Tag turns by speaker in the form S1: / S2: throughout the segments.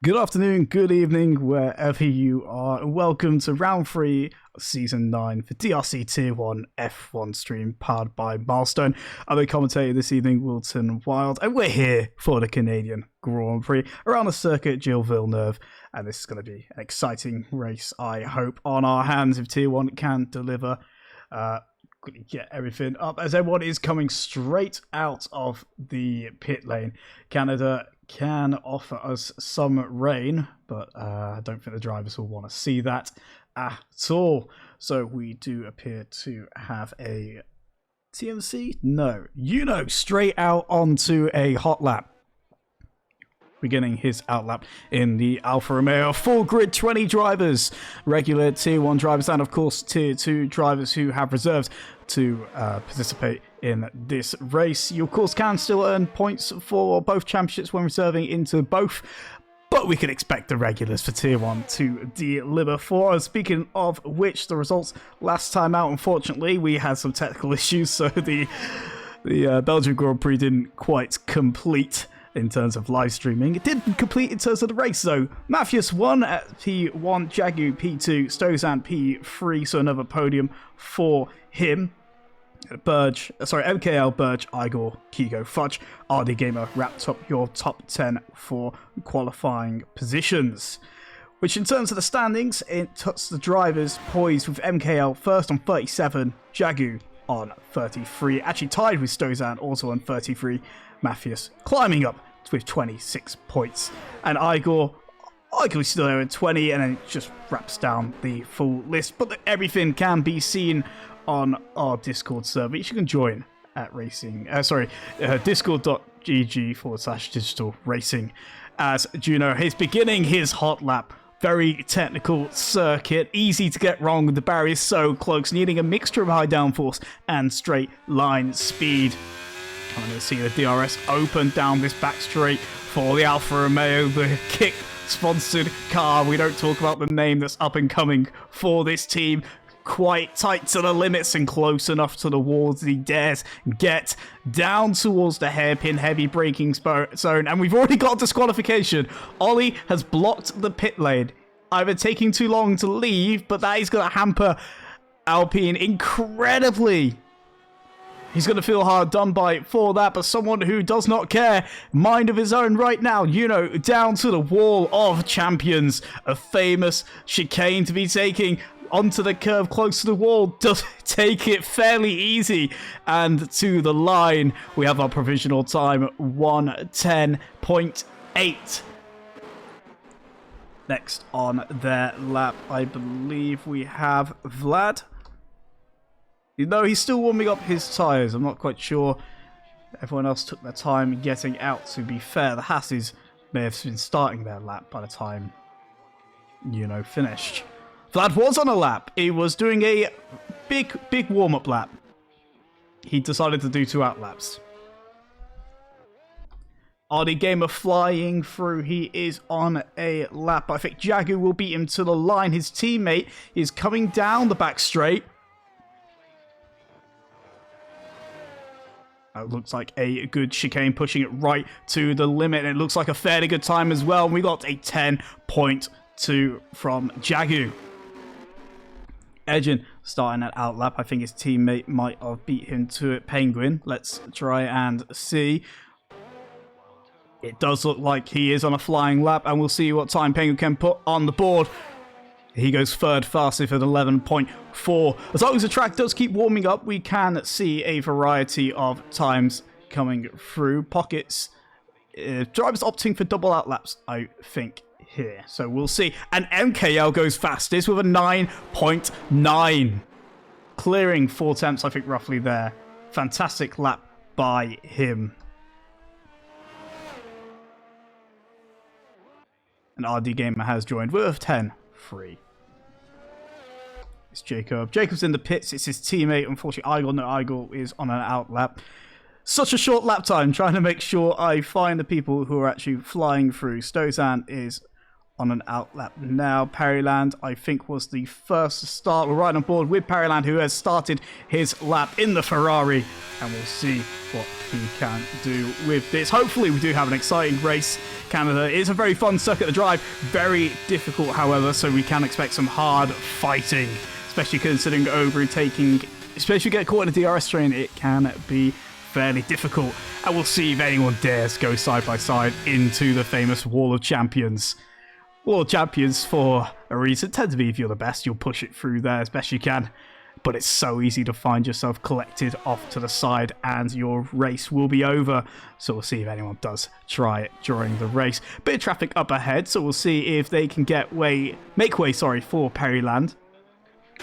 S1: Good afternoon, good evening, wherever you are, and welcome to round 3 of season 9 for DRC Tier 1 F1 stream powered by Milestone. I'm the commentator this evening, Wilton Wild, and we're here for the Canadian Grand Prix around the circuit Gilles Villeneuve, and this is going to be an exciting race, I hope, on our hands if Tier 1 can deliver. Get everything up as everyone is coming straight out of the pit lane. Canada can offer us some rain, but I don't think the drivers will want to see that at all. So we do appear to have a TMC? No. Straight out onto a hot lap. Beginning his outlap in the Alfa Romeo. Full grid, 20 drivers, regular Tier 1 drivers, and of course Tier 2 drivers who have reserved to participate in this race. You of course can still earn points for both championships when reserving into both, but we can expect the regulars for Tier 1 to deliver for us. Speaking of which, the results last time out, unfortunately, we had some technical issues, so the Belgian Grand Prix didn't quite complete in terms of live streaming. It didn't complete in terms of the race, though. Matthias won at P1, Jagu P2, Stozan P3, so another podium for him. MKL, Burge, Igor, Kigo, Fudge, RD Gamer wrapped up your top 10 for qualifying positions. Which in terms of the standings, it puts the drivers poised with MKL first on 37, Jagu on 33, actually tied with Stozan also on 33, Matthias climbing up with 26 points, and Igor still there at 20, and then it just wraps down the full list. But everything can be seen on our Discord server, which you can join at discord.gg/digital racing, as Juno is beginning his hot lap. Very technical circuit, easy to get wrong, the barrier is so close, needing a mixture of high downforce and straight line speed. I'm going to see the DRS open down this back straight for the Alfa Romeo, the kick-sponsored car. We don't talk about the name that's up and coming for this team. quite tight to the limits and close enough to the walls. He dares get down towards the hairpin heavy braking zone, and we've already got disqualification. Ollie has blocked the pit lane, either taking too long to leave, but that is going to hamper Alpine incredibly. He's going to feel hard done by for that, but someone who does not care, mind of his own right now, you know, down to the wall of champions. A famous chicane to be taking onto the curve close to the wall. Does take it fairly easy. And to the line, we have our provisional time, 1:10.8. Next on their lap, I believe we have Vlad. No, he's still warming up his tyres. I'm not quite sure. Everyone else took their time getting out, to be fair. The Hasses may have been starting their lap by the time, you know, finished. Vlad was on a lap. He was doing a big warm-up lap. He decided to do 2 out laps. RD Gamer flying through. He is on a lap. I think Jagu will beat him to the line. His teammate is coming down the back straight. It looks like a good chicane, pushing it right to the limit. It looks like a fairly good time as well. We got a 10.2 from Jagu. Edgin starting at outlap. I think his teammate might have beat him to it. Penguin. Let's try and see. It does look like he is on a flying lap, and we'll see what time Penguin can put on the board. He goes third fastest at 11.4. As long as the track does keep warming up, we can see a variety of times coming through. Pockets. Drivers opting for double out laps, I think, here. So we'll see. And MKL goes fastest with a 9.9. Clearing 4 attempts, I think, roughly there. Fantastic lap by him. And RD Gamer has joined with 10.3. It's Jacob. Jacob's in the pits. It's his teammate. Unfortunately, Igor is on an out lap. Such a short lap time, trying to make sure I find the people who are actually flying through. Stozan is on an out lap now. Perryland, I think, was the first to start. We're right on board with Perryland, who has started his lap in the Ferrari. And we'll see what he can do with this. Hopefully, we do have an exciting race. Canada is a very fun circuit to drive. Very difficult, however, so we can expect some hard fighting. Especially considering overtaking, especially if you get caught in a DRS train, it can be fairly difficult. And we'll see if anyone dares go side by side into the famous Wall of Champions. Wall of Champions, for a reason, tend to be if you're the best, you'll push it through there as best you can. But it's so easy to find yourself collected off to the side and your race will be over. So we'll see if anyone does try it during the race. Bit of traffic up ahead, so we'll see if they can make way for Perryland.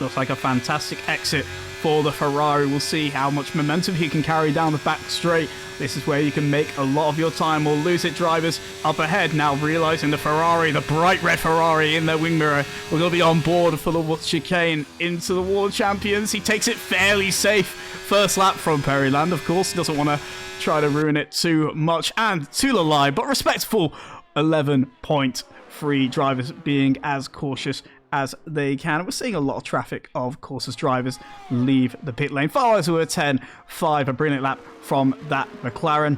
S1: Looks like a fantastic exit for the Ferrari. We'll see how much momentum he can carry down the back straight. This is where you can make a lot of your time or lose it. Drivers up ahead now realizing the Ferrari, the bright red Ferrari in their wing mirror. We're going to be on board for the chicane into the World Champions. He takes it fairly safe. First lap from Perryland, of course. He doesn't want to try to ruin it too much. And to the line, but respectful 11.3. Drivers being as cautious as they can. We're seeing a lot of traffic, of course, as drivers leave the pit lane. Flowers who are 10.5, a brilliant lap from that McLaren.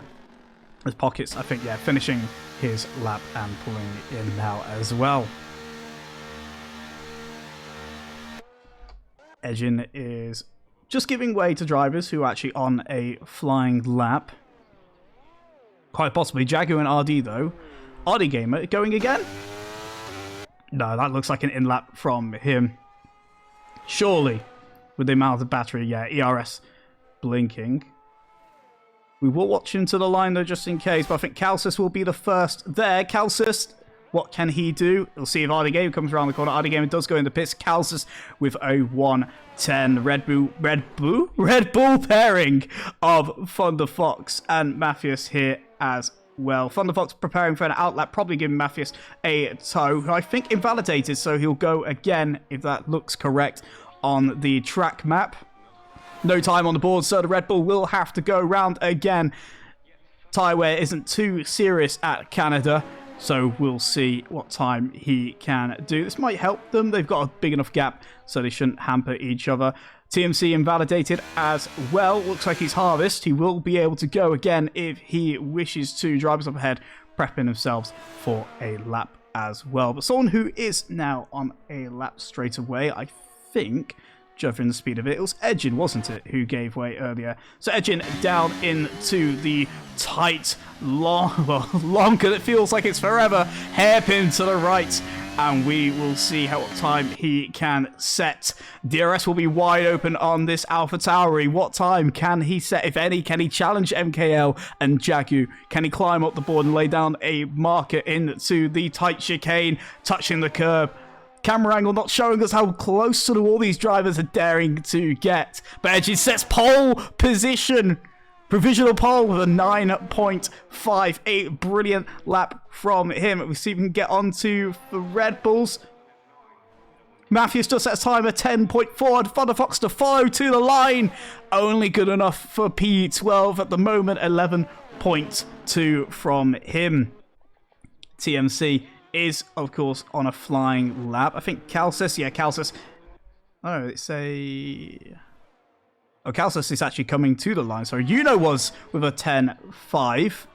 S1: As Pockets, I think, finishing his lap and pulling in now as well. Edgin is just giving way to drivers who are actually on a flying lap. Quite possibly Jagu and RD, though. RD Gamer going again? No, that looks like an in-lap from him. Surely, with the amount of battery, ERS blinking. We will watch him to the line, though, just in case, but I think Calcis will be the first there. Calcis, what can he do? We'll see if RD Gamer comes around the corner. RD Gamer does go in the pits. Calcis with a 1:10. Red Bull pairing of Thunder Fox and Matthias here as well. Thunder Fox preparing for an outlap, probably giving Matthias a tow, who I think invalidated, so he'll go again if that looks correct on the track map. No time on the board, so the Red Bull will have to go round again. Tyre wear isn't too serious at Canada. So we'll see what time he can do. This might help them. They've got a big enough gap, so they shouldn't hamper each other. TMC invalidated as well. Looks like he's Harvest. He will be able to go again if he wishes to. Drivers up ahead, prepping themselves for a lap as well. But someone who is now on a lap straight away, I think, judging the speed of it, it was Edgin, wasn't it, who gave way earlier. So Edgin down into the tight, longer, it feels like it's forever, hairpin to the right, and we will see how what time he can set. DRS will be wide open on this AlphaTauri. What time can he set, if any? Can he challenge MKL and Jagu? Can he climb up the board and lay down a marker into the tight chicane, touching the curb? Camera angle not showing us how close to all these drivers are daring to get. But Edgy sets pole position. Provisional pole with a 9.58. Brilliant lap from him. We see if we can get onto the Red Bulls. Matthews just sets time at 10.4. Thunder Fox to follow to the line. Only good enough for P12 at the moment. 11.2 from him. TMC is, of course, on a flying lap. I think Calcis, Calcis. Oh, it's a... Oh, Calcis is actually coming to the line. So Yuno was with a 10.5.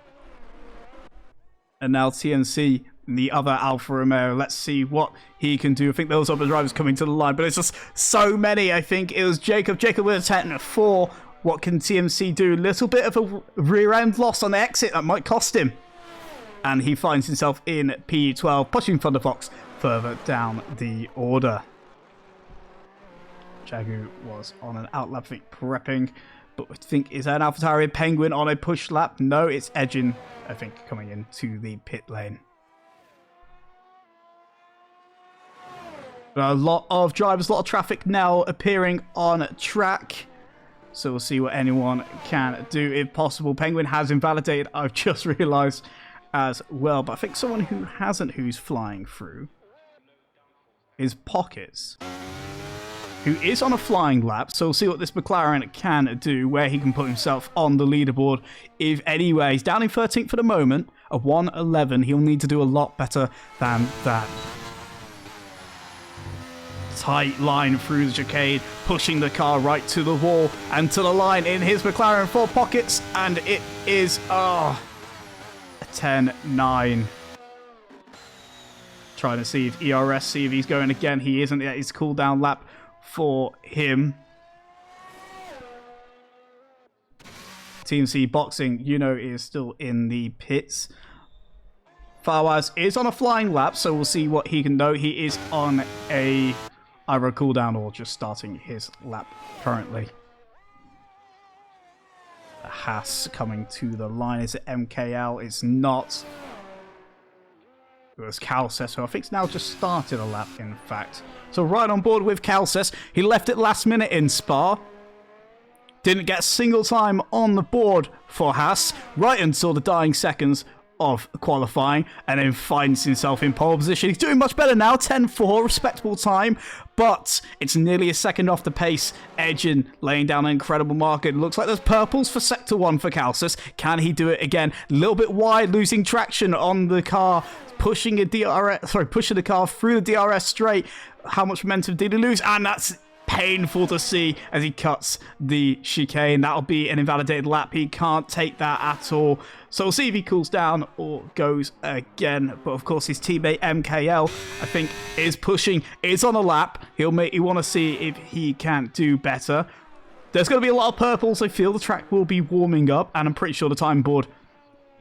S1: And now TMC, the other Alfa Romeo. Let's see what he can do. I think those other drivers coming to the line, but it's just so many. I think it was Jacob. Jacob with a 10.4. What can TMC do? Little bit of a rear end loss on the exit. That might cost him. And he finds himself in P12, pushing Thunder Fox further down the order. Jagu was on an out lap, I think, prepping. But I think, is that an AlphaTauri Penguin on a push lap? No, it's Edgin, I think, coming into the pit lane. A lot of drivers, a lot of traffic now appearing on track. So we'll see what anyone can do if possible. Penguin has invalidated, I've just realised, as well, but I think someone who hasn't, who's flying through, is Pockets, who is on a flying lap. So we'll see what this McLaren can do, where he can put himself on the leaderboard. If anyway, he's down in 13th for the moment, a 1:11. He'll need to do a lot better than that. Tight line through the chicane, pushing the car right to the wall and to the line in his McLaren for Pockets, and it is 10.9. Trying to see if ERS, see if he's going again. He isn't yet. It's cooldown lap for him. TMC Boxing, is still in the pits. Farwaz is on a flying lap, so we'll see what he can do. He is on either a cooldown or just starting his lap currently. Haas coming to the line. Is it MKL? It's not. It was Calces, who I think's now just started a lap, in fact. So right on board with Calces. He left it last minute in Spa. Didn't get a single time on the board for Haas right until the dying seconds of qualifying, and then finds himself in pole position. He's doing much better now, 10.4, respectable time, but it's nearly a second off the pace. Edgin laying down an incredible mark. It looks like there's purples for Sector 1 for Calcis. Can he do it again? A little bit wide, losing traction on the car, pushing the car through the DRS straight. How much momentum did he lose? And that's painful to see as he cuts the chicane. That'll be an invalidated lap. He can't take that at all. So we'll see if he cools down or goes again. But of course, his teammate MKL, I think, is pushing. Is on a lap. You want to see if he can do better. There's going to be a lot of purples. I feel the track will be warming up, and I'm pretty sure the time board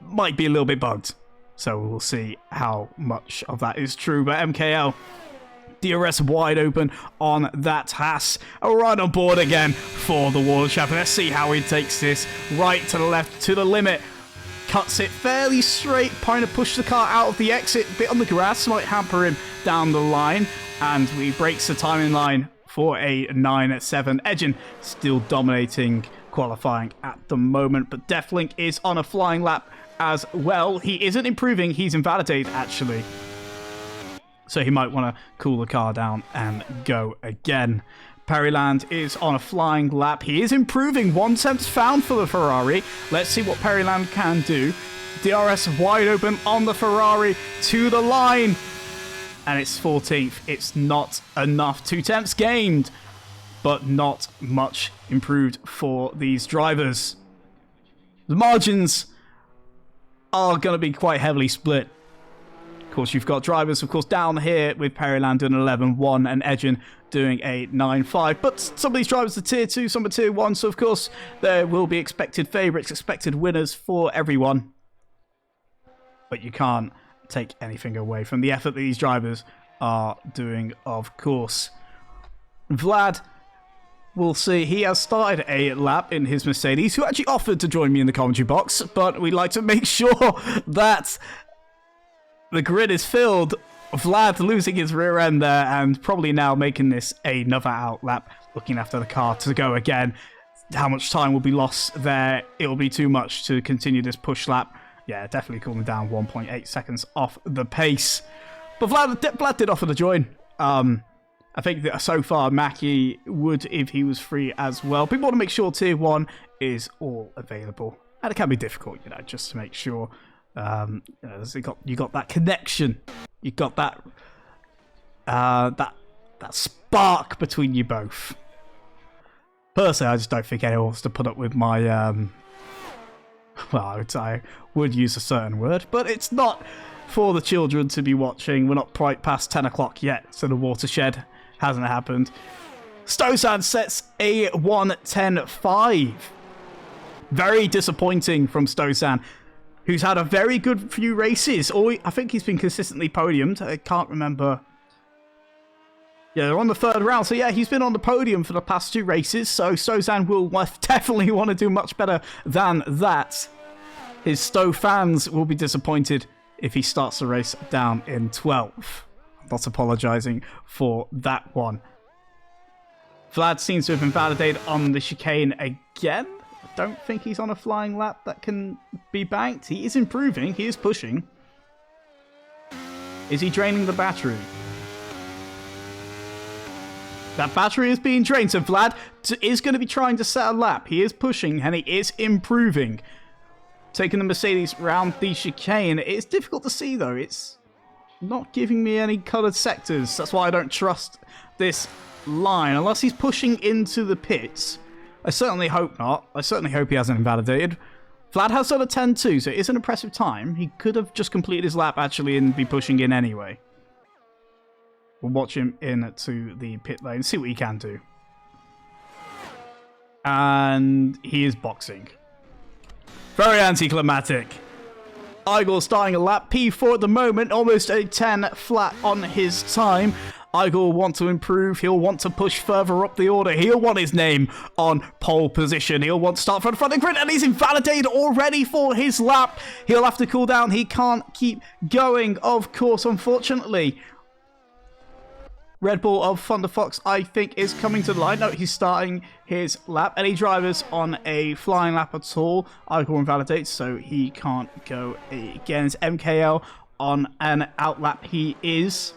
S1: might be a little bit bugged. So we'll see how much of that is true. But MKL, DRS wide open on that Haas. Right on board again for the Water Champion. Let's see how he takes this. Right to the left, to the limit. Cuts it fairly straight, trying to push the car out of the exit. Bit on the grass, might hamper him down the line. And he breaks the timing line for a 9.7. Edgin still dominating qualifying at the moment. But Deathlink is on a flying lap as well. He isn't improving. He's invalidated, actually. So he might want to cool the car down and go again. Perryland is on a flying lap. He is improving. 1/10 found for the Ferrari. Let's see what Perryland can do. DRS wide open on the Ferrari to the line. And it's 14th. It's not enough. 2/10 gained, but not much improved for these drivers. The margins are going to be quite heavily split. Of course, you've got drivers, of course, down here with Perryland doing 11.1 and Edgen doing a 9.5. But some of these drivers are tier 2, some are tier 1. So, of course, there will be expected favourites, expected winners for everyone. But you can't take anything away from the effort that these drivers are doing, of course. Vlad, we'll see. He has started a lap in his Mercedes, who actually offered to join me in the commentary box. But we'd like to make sure that the grid is filled. Vlad losing his rear end there and probably now making this another out lap, looking after the car to go again. How much time will be lost there? It'll be too much to continue this push lap. Yeah, definitely cooling down 1.8 seconds off the pace. But Vlad did offer to join. I think that so far Mackie would if he was free as well. People want to make sure tier 1 is all available. And it can be difficult, you know, just to make sure you got that connection. You got that that spark between you both. Personally, I just don't think anyone wants to put up with my well, I would use a certain word, but it's not for the children to be watching. We're not quite past 10 o'clock yet, so the watershed hasn't happened. Stozan sets a 1:10.5. Very disappointing from Stozan, who's had a very good few races. I think he's been consistently podiumed. I can't remember. Yeah, they're on the 3rd round. So yeah, he's been on the podium for the past 2 races. So Stozan will definitely want to do much better than that. His Stowe fans will be disappointed if he starts the race down in 12th. I'm not apologising for that one. Vlad seems to have been validated on the chicane again. I don't think he's on a flying lap that can be banked. He is improving. He is pushing. Is he draining the battery? That battery is being drained, so Vlad is going to be trying to set a lap. He is pushing, and he is improving. Taking the Mercedes round the chicane. It's difficult to see, though. It's not giving me any coloured sectors. That's why I don't trust this line. Unless he's pushing into the pits. I certainly hope not. I certainly hope he hasn't invalidated. Vlad has done a 10.2, so it is an impressive time. He could have just completed his lap, actually, and be pushing in anyway. We'll watch him into the pit lane, see what he can do. And he is boxing. Very anticlimactic. Igor starting a lap. P4 at the moment, almost a 10 flat on his time. Igor will want to improve. He'll want to push further up the order. He'll want his name on pole position. He'll want to start from the front of the grid, and he's invalidated already for his lap. He'll have to cool down. He can't keep going, of course, unfortunately. Red Bull of Thunder Fox, I think, is coming to the line. No, he's starting his lap. Any drivers on a flying lap at all? Igor invalidates, so he can't go against MKL on an out lap. He is.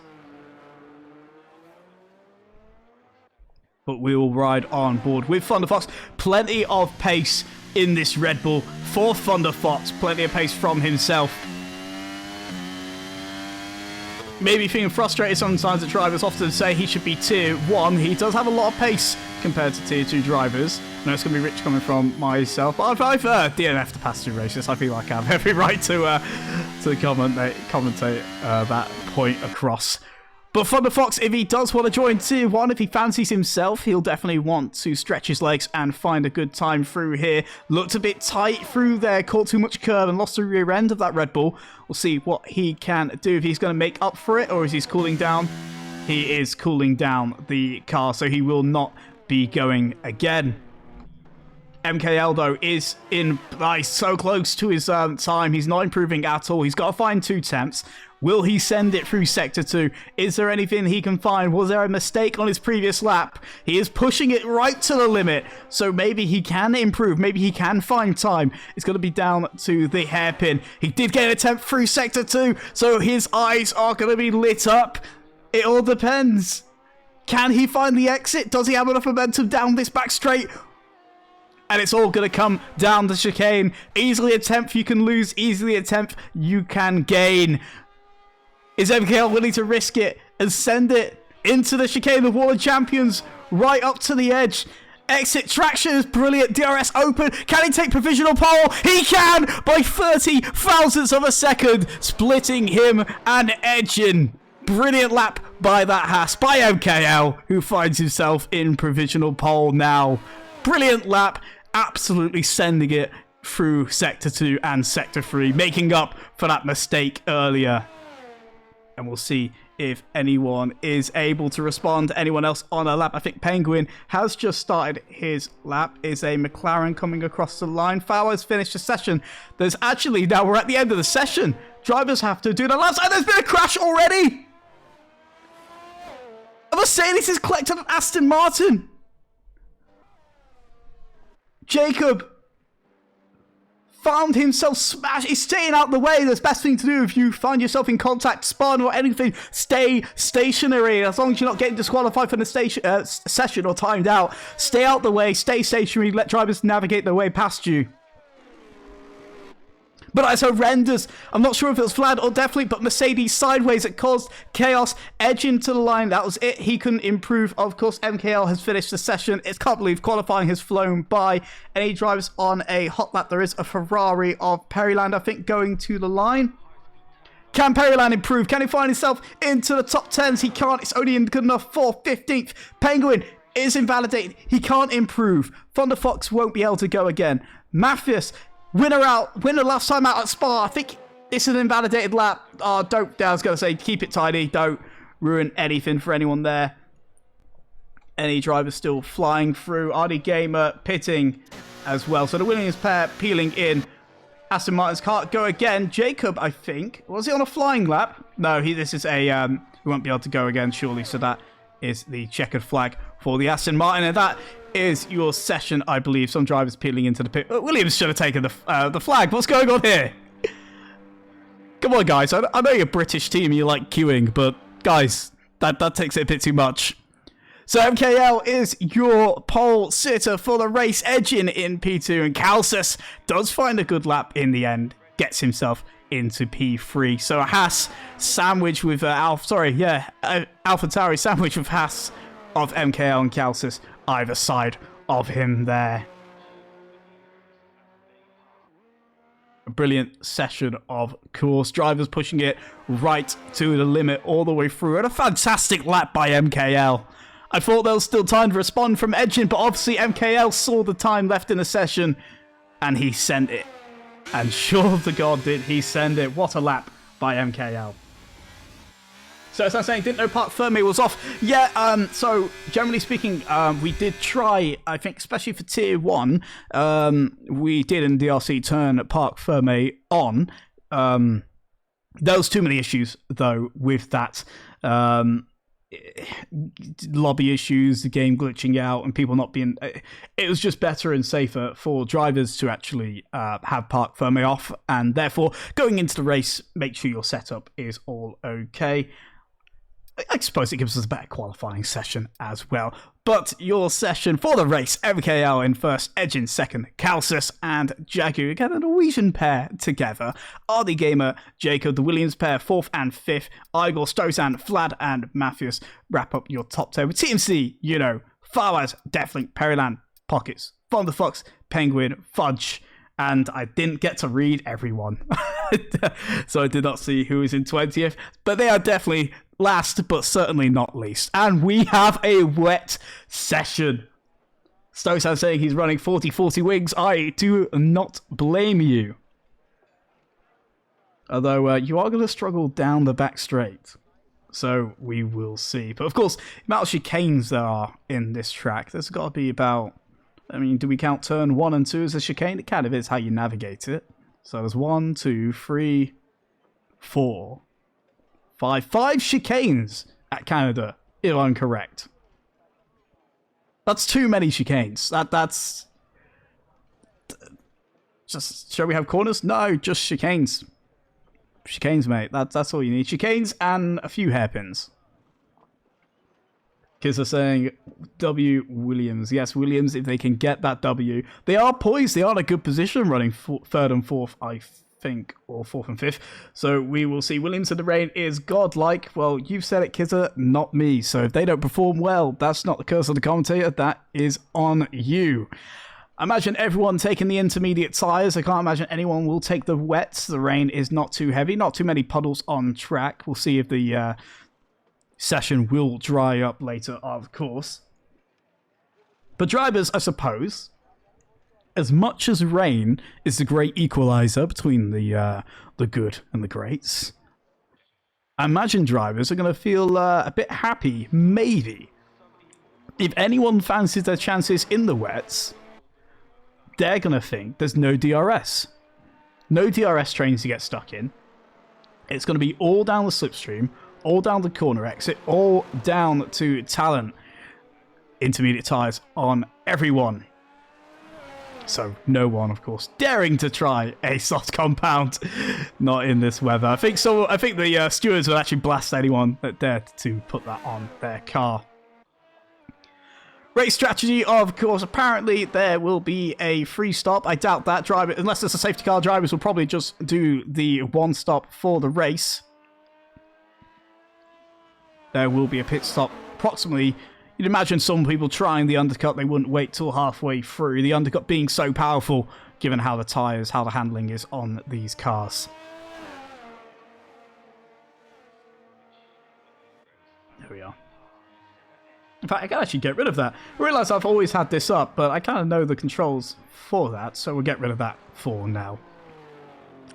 S1: But we will ride on board with Thunder Fox. Plenty of pace in this Red Bull for Thunder Fox. Plenty of pace from himself. Maybe feeling frustrated sometimes that drivers often say he should be tier 1. He does have a lot of pace compared to tier 2 drivers. I know it's going to be rich coming from myself, but I've DNF'd the past 2 races. I feel like I have every right to commentate that point across. But Thunder Fox, if he does want to join tier 1, if he fancies himself, he'll definitely want to stretch his legs and find a good time through here. Looked a bit tight through there, caught too much curve and lost the rear end of that Red Bull. We'll see what he can do, if he's going to make up for it or is he cooling down. He is cooling down the car, so he will not be going again. MKL, though, is in so close to his time. He's not improving at all. He's got to find 2 temps. Will he send it through Sector 2? Is there anything he can find? Was there a mistake on his previous lap? He is pushing it right to the limit, so maybe he can improve. Maybe he can find time. It's going to be down to the hairpin. He did get an attempt through Sector 2, so his eyes are going to be lit up. It all depends. Can he find the exit? Does he have enough momentum down this back straight? And it's all going to come down the chicane. Easily a 10th you can lose. Easily a 10th you can gain. Is MKL willing to risk it and send it into the chicane of Wall of Champions? Right up to the edge. Exit traction is brilliant. DRS open. Can he take provisional pole? He can by 30 thousandths of a second. Splitting him and edging. Brilliant lap by that Haas. By MKL, who finds himself in provisional pole now. Brilliant lap. Absolutely sending it through Sector 2 and Sector 3. Making up for that mistake earlier. And we'll see if anyone is able to respond. Anyone else on a lap? I think Penguin has just started his lap. Is a McLaren coming across the line? Fowler's finished the session. There's actually, now we're at the end of the session. Drivers have to do the laps. And there's been a crash already. A Mercedes is collected an Aston Martin. Jacob found himself smashed. He's staying out the way. The best thing to do if you find yourself in contact, spun or anything, stay stationary. As long as you're not getting disqualified from the session or timed out, stay out the way, stay stationary, let drivers navigate their way past you. But that's horrendous. I'm not sure if it was Vlad or definitely, but Mercedes sideways. It caused chaos. Edge into the line. That was it. He couldn't improve. Of course, MKL has finished the session. It's can't believe qualifying has flown by. Any drivers on a hot lap? There is a Ferrari of Perryland, I think, going to the line. Can Perryland improve? Can he find himself into the top 10s? He can't. It's only good enough for 15th. Penguin is invalidated. He can't improve. Thunder Fox won't be able to go again. Matthias. Winner last time out at Spa. I think this is an invalidated lap. Oh, I was going to say, keep it tidy. Don't ruin anything for anyone there. Any drivers still flying through. RD Gamer pitting as well. So the Williams pair peeling in. Aston Martin's can't go again. Jacob, I think. Was he on a flying lap? No, this is a... he won't be able to go again, surely. So that is the checkered flag for the Aston Martin. And that is your session, I believe. Some drivers peeling into the pit. Williams should have taken the flag. What's going on here? Come on, guys. I know you're a British team and you like queuing, but guys, that takes it a bit too much. So MKL is your pole sitter for the race, edging in P2, and Calcis does find a good lap in the end, gets himself into P3. So a Haas sandwich with AlphaTauri sandwich with Haas of MKL and Calcis either side of him there. A brilliant session, of course. Drivers pushing it right to the limit all the way through. And a fantastic lap by MKL. I thought there was still time to respond from edging, but obviously MKL saw the time left in the session and he sent it. And sure to God did he send it. What a lap by MKL. So as I'm saying, didn't know Parc Fermé was off. Yeah, so generally speaking, we did try, I think, especially for Tier 1, we did in DRC turn Parc Fermé on. There was too many issues, though, with that. Lobby issues, the game glitching out, and people not being... It was just better and safer for drivers to actually have Parc Fermé off, and therefore, going into the race, make sure your setup is all okay. I suppose it gives us a better qualifying session as well. But your session for the race, MKL in first, Edge in second, Calcis and Jagu, again a Norwegian pair together. RD Gamer, Jacob, the Williams pair, fourth and fifth. Igor, Stozan, Vlad and Matthias wrap up your top 10 with TMC, Farwaz, Deathlink, Perryland, Pockets, Thunder Fox, Penguin, Fudge. And I didn't get to read everyone. So I did not see who was in 20th. But they are definitely last, but certainly not least. And we have a wet session. Stosan saying he's running 40-40 wings. I do not blame you. Although you are going to struggle down the back straight. So we will see. But of course, the amount of chicanes there are in this track, there's got to be about... I mean, do we count turn 1 and 2 as a chicane? It kind of is how you navigate it. So there's 1, 2, 3, 4, 5. 5 chicanes at Canada, if I'm correct. That's too many chicanes. That's... Just, shall we have corners? No, just chicanes. Chicanes, mate. That's all you need. Chicanes and a few hairpins. Kids are saying W Williams. Yes, Williams, if they can get that W. They are poised. They are in a good position running third and fourth, I think, or fourth and fifth. So we will see. Williams in the rain is godlike. Well, you've said it, Kizza, not me. So if they don't perform well, that's not the curse of the commentator. That is on you. I imagine everyone taking the intermediate tyres. I can't imagine anyone will take the wets. The rain is not too heavy. Not too many puddles on track. We'll see if the session will dry up later, of course. But drivers, I suppose, as much as rain is the great equalizer between the good and the greats, I imagine drivers are going to feel a bit happy, maybe. If anyone fancies their chances in the wets, they're going to think there's no DRS. No DRS trains to get stuck in. It's going to be all down the slipstream, all down the corner exit, all down to talent. Intermediate tyres on everyone. So no one, of course, daring to try a soft compound. Not in this weather. I think the stewards will actually blast anyone that dared to put that on their car. Race strategy, of course. Apparently, there will be a free stop. I doubt that. Driver, unless there's a safety car, drivers will probably just do the one stop for the race. There will be a pit stop approximately. You'd imagine some people trying the undercut, they wouldn't wait till halfway through. The undercut being so powerful, given how the tyres, how the handling is on these cars. There we are. In fact, I can actually get rid of that. I realise I've always had this up, but I kind of know the controls for that, so we'll get rid of that for now.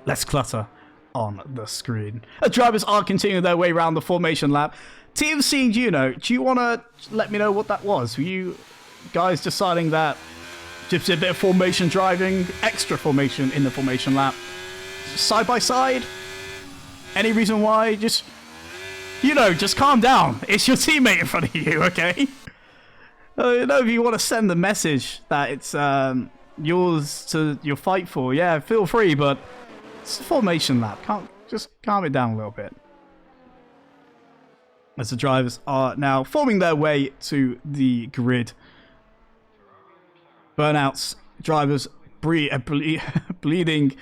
S1: Less clutter on the screen. As drivers are continuing their way around the formation lap, TMC and Juno, do you want to let me know what that was? Were you guys deciding that just a bit of formation driving, extra formation in the formation lap, side by side? Any reason why? Just calm down. It's your teammate in front of you, okay? If you want to send the message that it's yours to your fight for, yeah, feel free, but it's a formation lap. Just calm it down a little bit. As the drivers are now forming their way to the grid. Burnouts, drivers bleeding,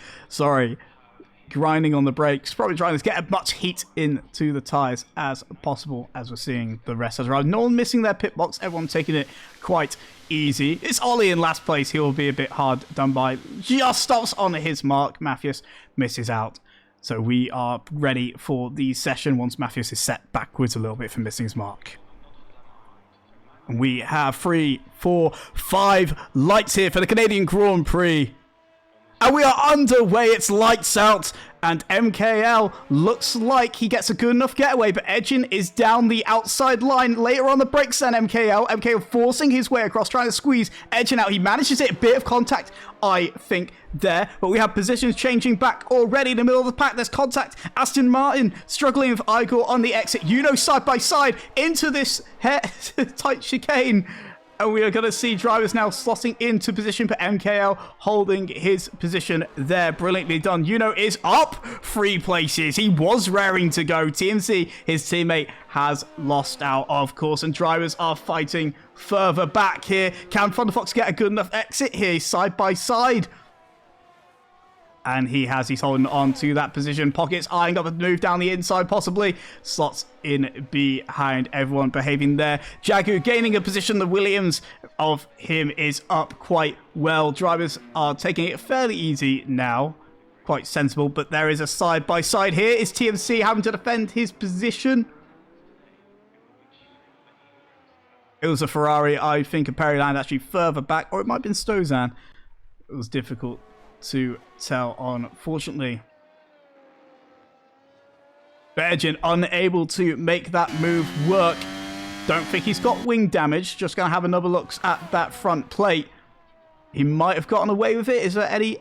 S1: grinding on the brakes, probably trying to get as much heat into the tyres as possible as we're seeing the rest of the ride. No one missing their pit box, everyone taking it quite easy. It's Ollie in last place, he'll be a bit hard done by. Just stops on his mark, Mathias misses out. So we are ready for the session once Mathias is set backwards a little bit for missing his mark. And we have 3, 4, 5 lights here for the Canadian Grand Prix. And we are underway, it's lights out, and MKL looks like he gets a good enough getaway, but Edgin is down the outside line. Later on the brakes then MKL forcing his way across, trying to squeeze Edgin out. He manages it, a bit of contact, I think, there, but we have positions changing back already in the middle of the pack. There's contact. Aston Martin struggling with Igor on the exit. Side by side into this tight chicane. And we are going to see drivers now slotting into position for MKL, holding his position there. Brilliantly done. Is up 3 places. He was raring to go. TMC, his teammate, has lost out, of course. And drivers are fighting further back here. Can Thunderfox get a good enough exit here? Side by side. And he's holding on to that position. Pockets eyeing up a move down the inside, possibly. Slots in behind everyone behaving there. Jagu gaining a position. The Williams of him is up quite well. Drivers are taking it fairly easy now. Quite sensible, but there is a side-by-side here. Is TMC having to defend his position? It was a Ferrari, I think, a Periland actually further back, or it might have been Stozan. It was difficult to tell, unfortunately. Bergin unable to make that move work. Don't think he's got wing damage. Just going to have another look at that front plate. He might have gotten away with it. Is there any...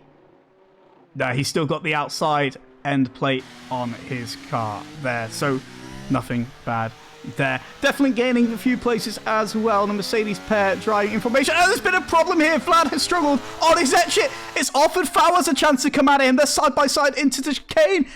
S1: No, he's still got the outside end plate on his car there. So nothing bad there. Definitely gaining a few places as well. The Mercedes pair driving information. Oh, there's been a problem here. Vlad has struggled on his exit. It's offered Fowers a chance to come at him. They're side by side into the chicane.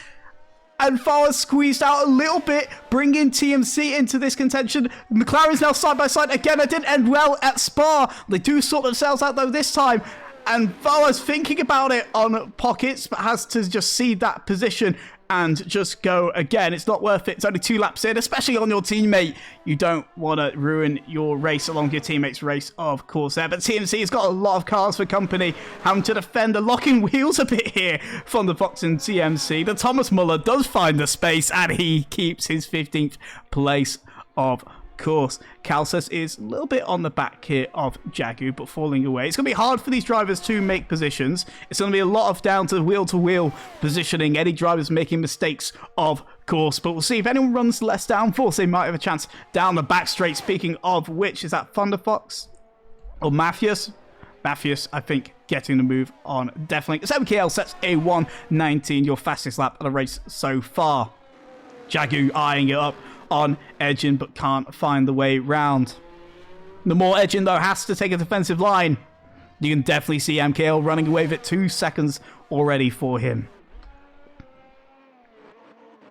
S1: And Forza squeezed out a little bit, bringing TMC into this contention. McLaren's now side by side again. It didn't end well at Spa. They do sort themselves out though this time. And Forza's thinking about it on pockets, but has to just cede that position and just go again. It's not worth it. It's only 2 laps in, especially on your teammate. You don't want to ruin your race along your teammate's race, of course, there. But TMC has got a lot of cars for company, having to defend the locking wheels a bit here from the Fox and TMC. The Thomas Muller does find the space, and he keeps his 15th place, of course. Calces is a little bit on the back here of Jagu, but falling away. It's going to be hard for these drivers to make positions. It's going to be a lot of down to wheel positioning. Any drivers making mistakes, of course, but we'll see if anyone runs less downforce. They might have a chance down the back straight. Speaking of which, is that Thunderfox or Matthias? Matthias, I think, getting the move on definitely. 7KL sets a 1:19, your fastest lap of the race so far. Jagu eyeing it up on edging, but can't find the way round. The more edging, though, has to take a defensive line. You can definitely see MKL running away with it. 2 seconds already for him.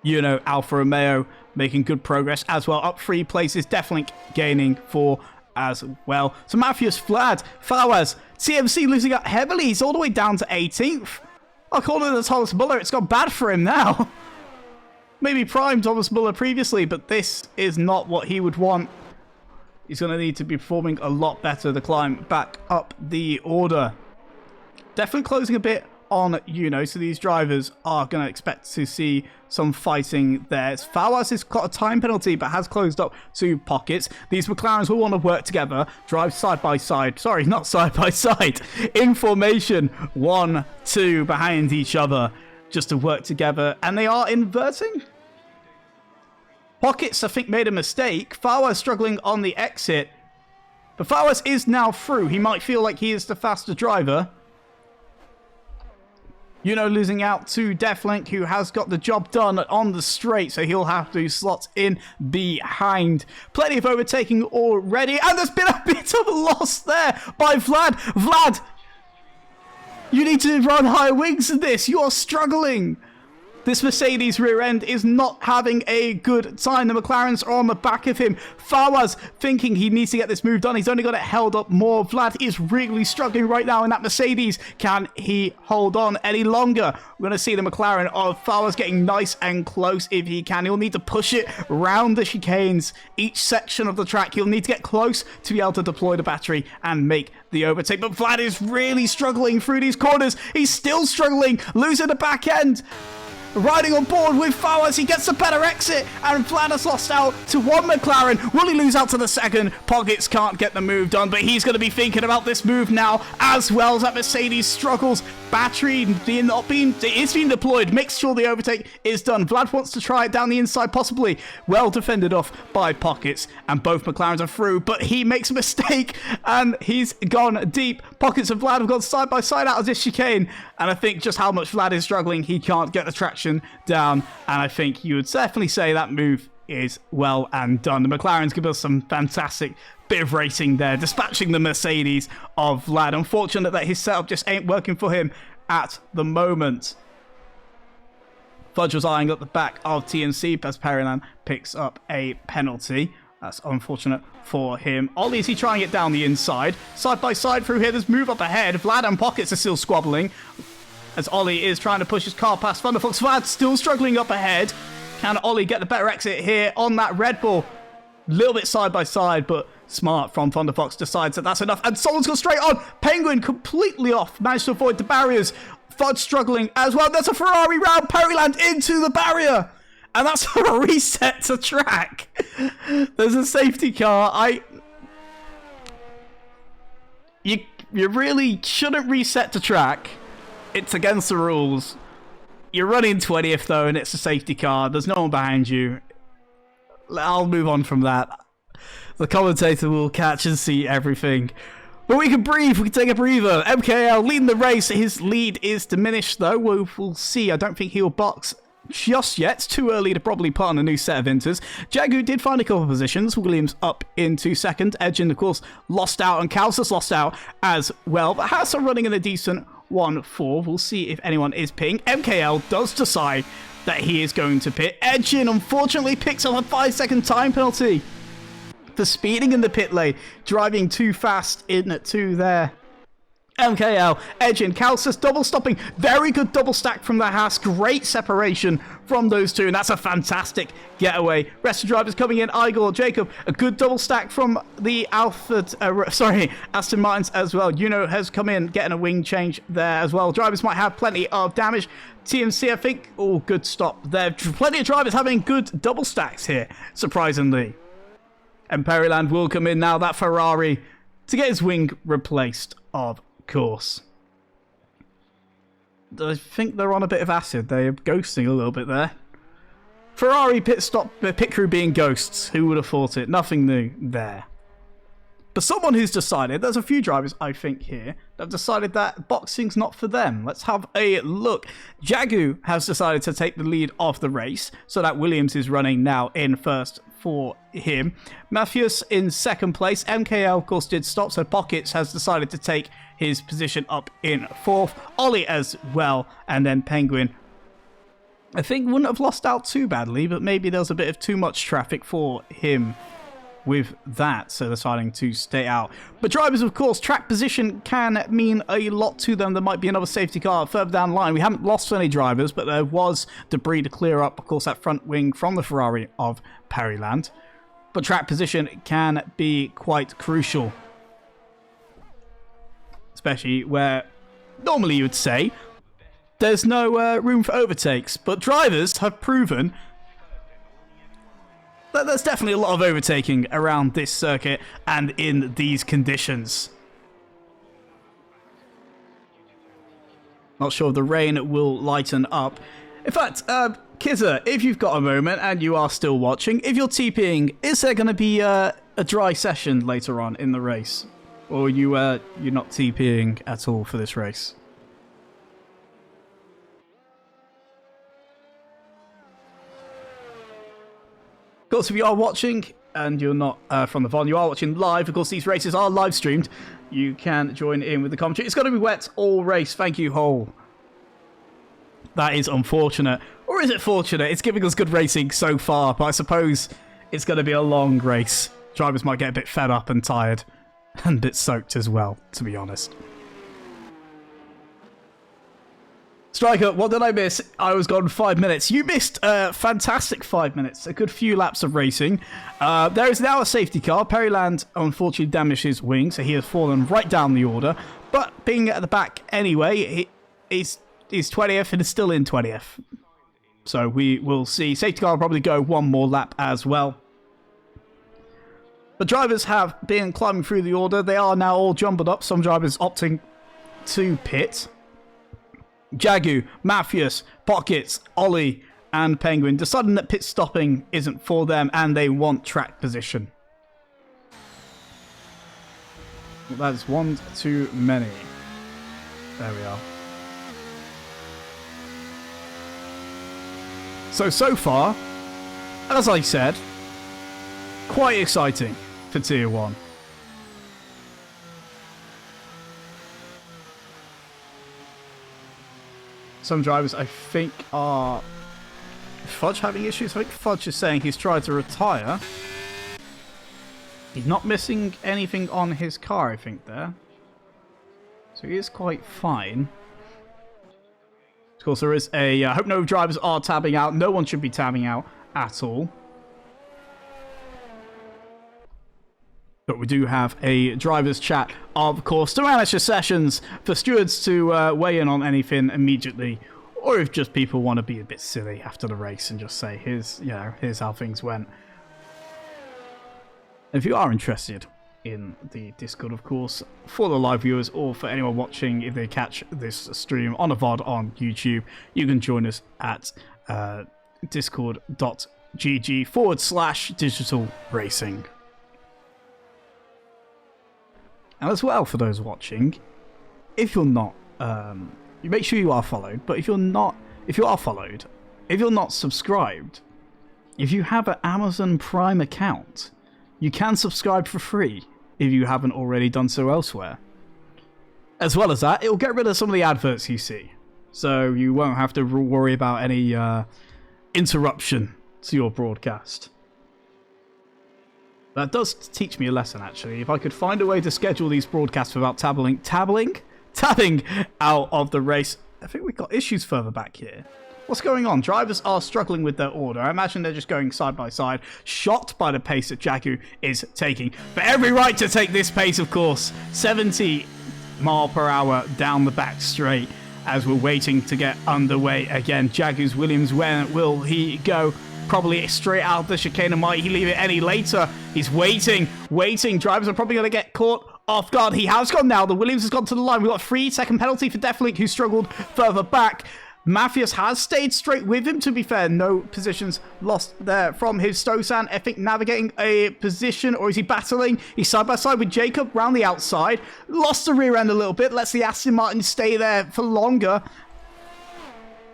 S1: You know, Alfa Romeo making good progress as well. Up 3 places, definitely gaining 4 as well. So Matthias Vlad, Fawaz, TMC losing out heavily. He's all the way down to 18th. According to the Thomas Muller, it's gone bad for him now. Maybe prime Thomas Muller previously, but this is not what he would want. He's going to need to be performing a lot better to climb back up the order. Definitely closing a bit on, you know, so these drivers are going to expect to see some fighting there. Fawaz has got a time penalty, but has closed up 2 pockets. These McLarens will want to work together, drive side by side. Sorry, not side by side. In formation, 1, 2 behind each other, just to work together. And they are inverting. Pockets, I think, made a mistake. Fawaz struggling on the exit. But Fawaz is now through. He might feel like he is the faster driver. You know, losing out to Deflink, who has got the job done on the straight, so he'll have to slot in behind. Plenty of overtaking already, and there's been a bit of a loss there by Vlad. Vlad, you need to run higher wings than this. You're struggling. This Mercedes rear end is not having a good time. The McLarens are on the back of him. Fawaz thinking he needs to get this move done. He's only got it held up more. Vlad is really struggling right now in that Mercedes. Can he hold on any longer? We're going to see the McLaren of Fawaz getting nice and close if he can. He'll need to push it round the chicanes. Each section of the track, he'll need to get close to be able to deploy the battery and make the overtake. But Vlad is really struggling through these corners. He's still struggling, losing the back end. Riding on board with Fawaz, he gets a better exit, and Vlad has lost out to 1 McLaren. Will he lose out to the second? Pockets can't get the move done, but he's going to be thinking about this move now, as well as that Mercedes struggles. Battery is being deployed. Make sure the overtake is done. Vlad wants to try it down the inside, possibly. Well defended off by Pockets, and both McLarens are through, but he makes a mistake, and he's gone deep. Pockets and Vlad have gone side by side out of this chicane, and I think just how much Vlad is struggling, he can't get the traction down, and I think you would definitely say that move is well and done. The McLarens give us some fantastic bit of racing there, dispatching the Mercedes of Vlad. Unfortunate that his setup just ain't working for him at the moment. Fudge was eyeing up the back of TNC as Perilan picks up a penalty. That's unfortunate for him. Ollie, is he trying it down the inside? Side by side through here, there's move up ahead. Vlad and Pockets are still squabbling, as Ollie is trying to push his car past Thunderfox. Vlad still struggling up ahead. Can Ollie get the better exit here on that Red Bull? A little bit side by side, but smart from Thunderfox decides that that's enough. And someone's gone straight on. Penguin completely off. Managed to avoid the barriers. Fudge struggling as well. There's a Ferrari round. Periland into the barrier. And that's a reset to track. There's a safety car. You really shouldn't reset to track. It's against the rules. You're running 20th though, and it's a safety car. There's no one behind you. I'll move on from that. The commentator will catch and see everything. But we can breathe. We can take a breather. MKL leading the race. His lead is diminished though. We'll see. I don't think he'll box just yet. It's too early to probably put on a new set of inters. Jagu did find a couple of positions. Williams up into second. Edgin, of course, lost out, and Calcis lost out as well. But Haas are running in a decent 1-4. We'll see if anyone is ping. MKL does decide that he is going to pit. Edgin unfortunately picks up a 5-second time penalty for speeding in the pit lane, driving too fast into there. MKL, Edgin, Calcis double stopping. Very good double stack from the Haas. Great separation from those two, and that's a fantastic getaway. Rest of drivers coming in. Igor, Jacob, a good double stack from the Aston Martins as well. Juno has come in, getting a wing change there as well. Drivers might have plenty of damage. TMC, I think, oh, good stop there. Plenty of drivers having good double stacks here, surprisingly. And Perryland will come in now, that Ferrari, to get his wing replaced, of course. I think they're on a bit of acid. They're ghosting a little bit there. Ferrari pit crew being ghosts. Who would have thought it? Nothing new there. But someone who's decided, there's a few drivers, I think, here, that have decided that boxing's not for them. Let's have a look. Jagu has decided to take the lead of the race, so that Williams is running now in first for him. Matthias in second place. MKL, of course, did stop, so Pockets has decided to take his position up in fourth. Ollie as well, and then Penguin, I think, wouldn't have lost out too badly, but maybe there was a bit of too much traffic for him with that, so deciding to stay out. But drivers, of course, track position can mean a lot to them. There might be another safety car further down the line. We haven't lost any drivers, but there was debris to clear up, of course, that front wing from the Ferrari of Perryland. But track position can be quite crucial, especially where normally you would say there's no room for overtakes, but drivers have proven there's definitely a lot of overtaking around this circuit and in these conditions. Not sure if the rain will lighten up. In fact, Kizza, if you've got a moment and you are still watching, if you're TPing, is there going to be a dry session later on in the race? Or you're not TPing at all for this race? Of course, if you are watching and you're not from the VOD, you are watching live. Of course, these races are live streamed. You can join in with the commentary. It's going to be wet all race. Thank you, Hole. That is unfortunate. Or is it fortunate? It's giving us good racing so far, but I suppose it's going to be a long race. Drivers might get a bit fed up and tired and a bit soaked as well, to be honest. Striker, what did I miss? I was gone 5 minutes. You missed a fantastic 5 minutes. A good few laps of racing. There is now a safety car. Perryland unfortunately damaged his wing, so he has fallen right down the order. But being at the back anyway, he's 20th and is still in 20th. So we will see. Safety car will probably go one more lap as well. The drivers have been climbing through the order. They are now all jumbled up. Some drivers opting to pit. Jagu, Matthias, Pockets, Ollie, and Penguin deciding that pit stopping isn't for them and they want track position. Well, that is one too many. There we are. So far, as I said, quite exciting for Tier 1. Some drivers, I think, are... Fudge having issues? I think Fudge is saying he's tried to retire. He's not missing anything on his car, I think, there. So he is quite fine. Of course, there is a... I hope no drivers are tabbing out. No one should be tabbing out at all. But we do have a driver's chat, of course, to manage the sessions for stewards to weigh in on anything immediately. Or if just people want to be a bit silly after the race and just say, here's how things went. If you are interested in the Discord, of course, for the live viewers or for anyone watching, if they catch this stream on a VOD on YouTube, you can join us at discord.gg/digital racing. And as well, for those watching, if you're not, you make sure you are followed. But if you are followed, if you're not subscribed, if you have an Amazon Prime account, you can subscribe for free if you haven't already done so elsewhere. As well as that, it will get rid of some of the adverts you see, so you won't have to worry about any interruption to your broadcast. That does teach me a lesson, actually. If I could find a way to schedule these broadcasts without tabbing out of the race. I think we've got issues further back here. What's going on? Drivers are struggling with their order. I imagine they're just going side by side, shocked by the pace that Jagu is taking. But every right to take this pace, of course. 70 mile per hour down the back straight as we're waiting to get underway again. Jagu's Williams, where will he go? Probably straight out of the chicane, and might he leave it any later? He's waiting. Drivers are probably going to get caught off guard. He has gone now. The Williams has gone to the line. We've got a 3-second penalty for Deflink, who struggled further back. Matthias has stayed straight with him, to be fair. No positions lost there from his Stosan. I think navigating a position, or is he battling? He's side by side with Jacob round the outside. Lost the rear end a little bit. Lets the Aston Martin stay there for longer.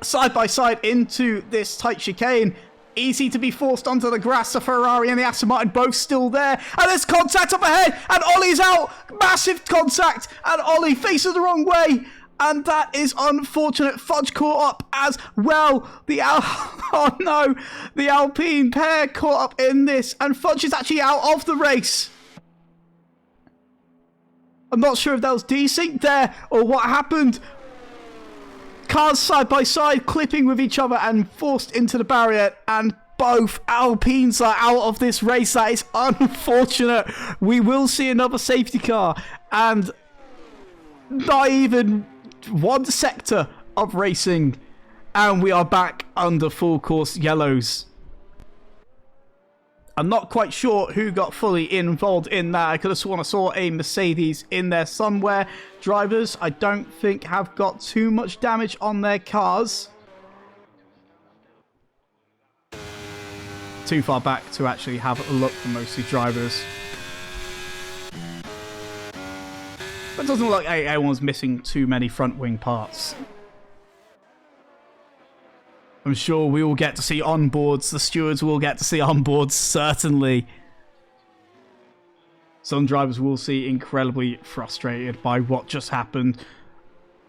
S1: Side by side into this tight chicane. Easy to be forced onto the grass. The Ferrari and the Aston Martin both still there. And there's contact up ahead. And Ollie's out. Massive contact. And Ollie faces the wrong way. And that is unfortunate. Fudge caught up as well. The Alpine pair caught up in this. And Fudge is actually out of the race. I'm not sure if that was desync there or what happened. Cars side by side, clipping with each other and forced into the barrier, and both Alpines are out of this race. That is unfortunate. We will see another safety car, and not even one sector of racing, and we are back under full course yellows. I'm not quite sure who got fully involved in that. I could have sworn I saw a Mercedes in there somewhere. Drivers, I don't think, have got too much damage on their cars. Too far back to actually have a look for mostly drivers. But it doesn't look like anyone's missing too many front wing parts. I'm sure we will get to see onboards. The stewards will get to see onboards, certainly. Some drivers will see incredibly frustrated by what just happened.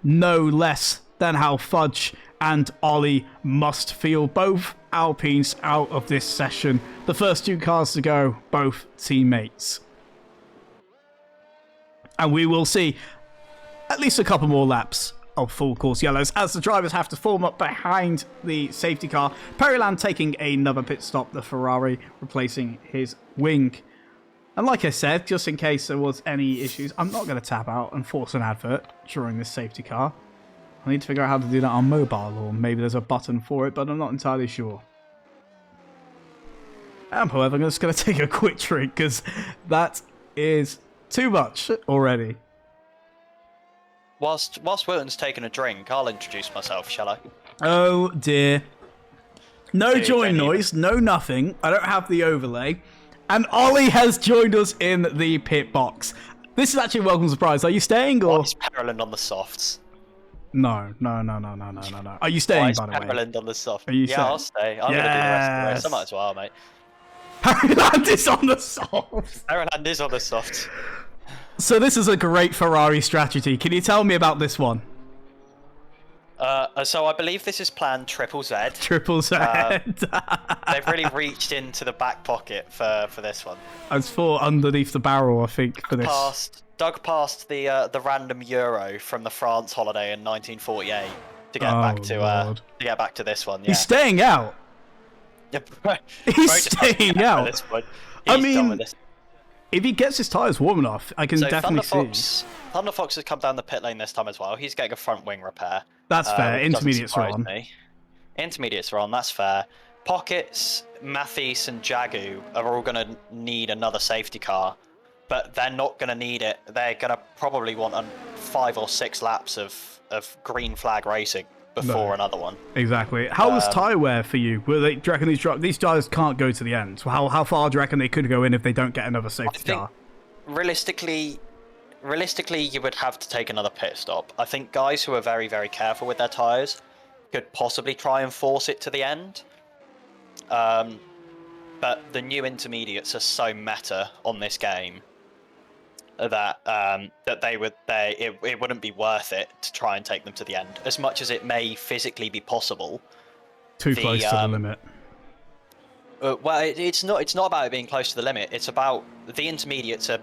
S1: No less than how Fudge and Ollie must feel. Both Alpines out of this session. The first 2 cars to go, both teammates. And we will see at least a couple more laps of full course yellows as the drivers have to form up behind the safety car. Periland taking another pit stop, the Ferrari replacing his wing. And like I said, just in case there was any issues, I'm not going to tap out and force an advert during this safety car. I need to figure out how to do that on mobile, or maybe there's a button for it, but I'm not entirely sure. However, I'm just going to take a quick drink because that is too much already.
S2: Whilst Wilton's taking a drink, I'll introduce myself, shall I?
S1: Oh dear. No join noise, no nothing. I don't have the overlay. And Ollie has joined us in the pit box. This is actually a welcome surprise. Are you staying or?
S2: He's Periland on the softs.
S1: No. Are you staying, by the way?
S2: Periland on the soft.
S1: Are you
S2: staying? I'll stay. I'm going to do the rest of the race. I might as well, mate.
S1: Periland is on the softs.
S2: Periland is on the softs.
S1: So this is a great Ferrari strategy. Can you tell me about this one?
S2: So I believe this is planned Triple Z.
S1: Triple Z.
S2: They've really reached into the back pocket for this one.
S1: As for underneath the barrel, I think, for this.
S2: Doug passed the random Euro from the France holiday in 1948 to get back to this one. Yeah.
S1: He's staying out. He's staying out.
S2: This point.
S1: I mean, if he gets his tyres warm enough, I can definitely see.
S2: Thunder Fox has come down the pit lane this time as well. He's getting a front wing repair.
S1: That's fair. Intermediates are on.
S2: Intermediates are on. That's fair. Pockets, Mathis, and Jagu are all going to need another safety car, but they're not going to need it. They're going to probably want 5 or 6 laps of green flag racing before another one.
S1: Exactly. How was tyre wear for you? Do you reckon these guys can't go to the end? So how far do you reckon they could go in if they don't get another safety car?
S2: Realistically, you would have to take another pit stop. I think guys who are very, very careful with their tyres could possibly try and force it to the end. But the new intermediates are so meta on this game that it wouldn't be worth it to try and take them to the end. As much as it may physically be possible,
S1: Too close to the limit.
S2: Well, it's not about it being close to the limit. It's about the intermediates are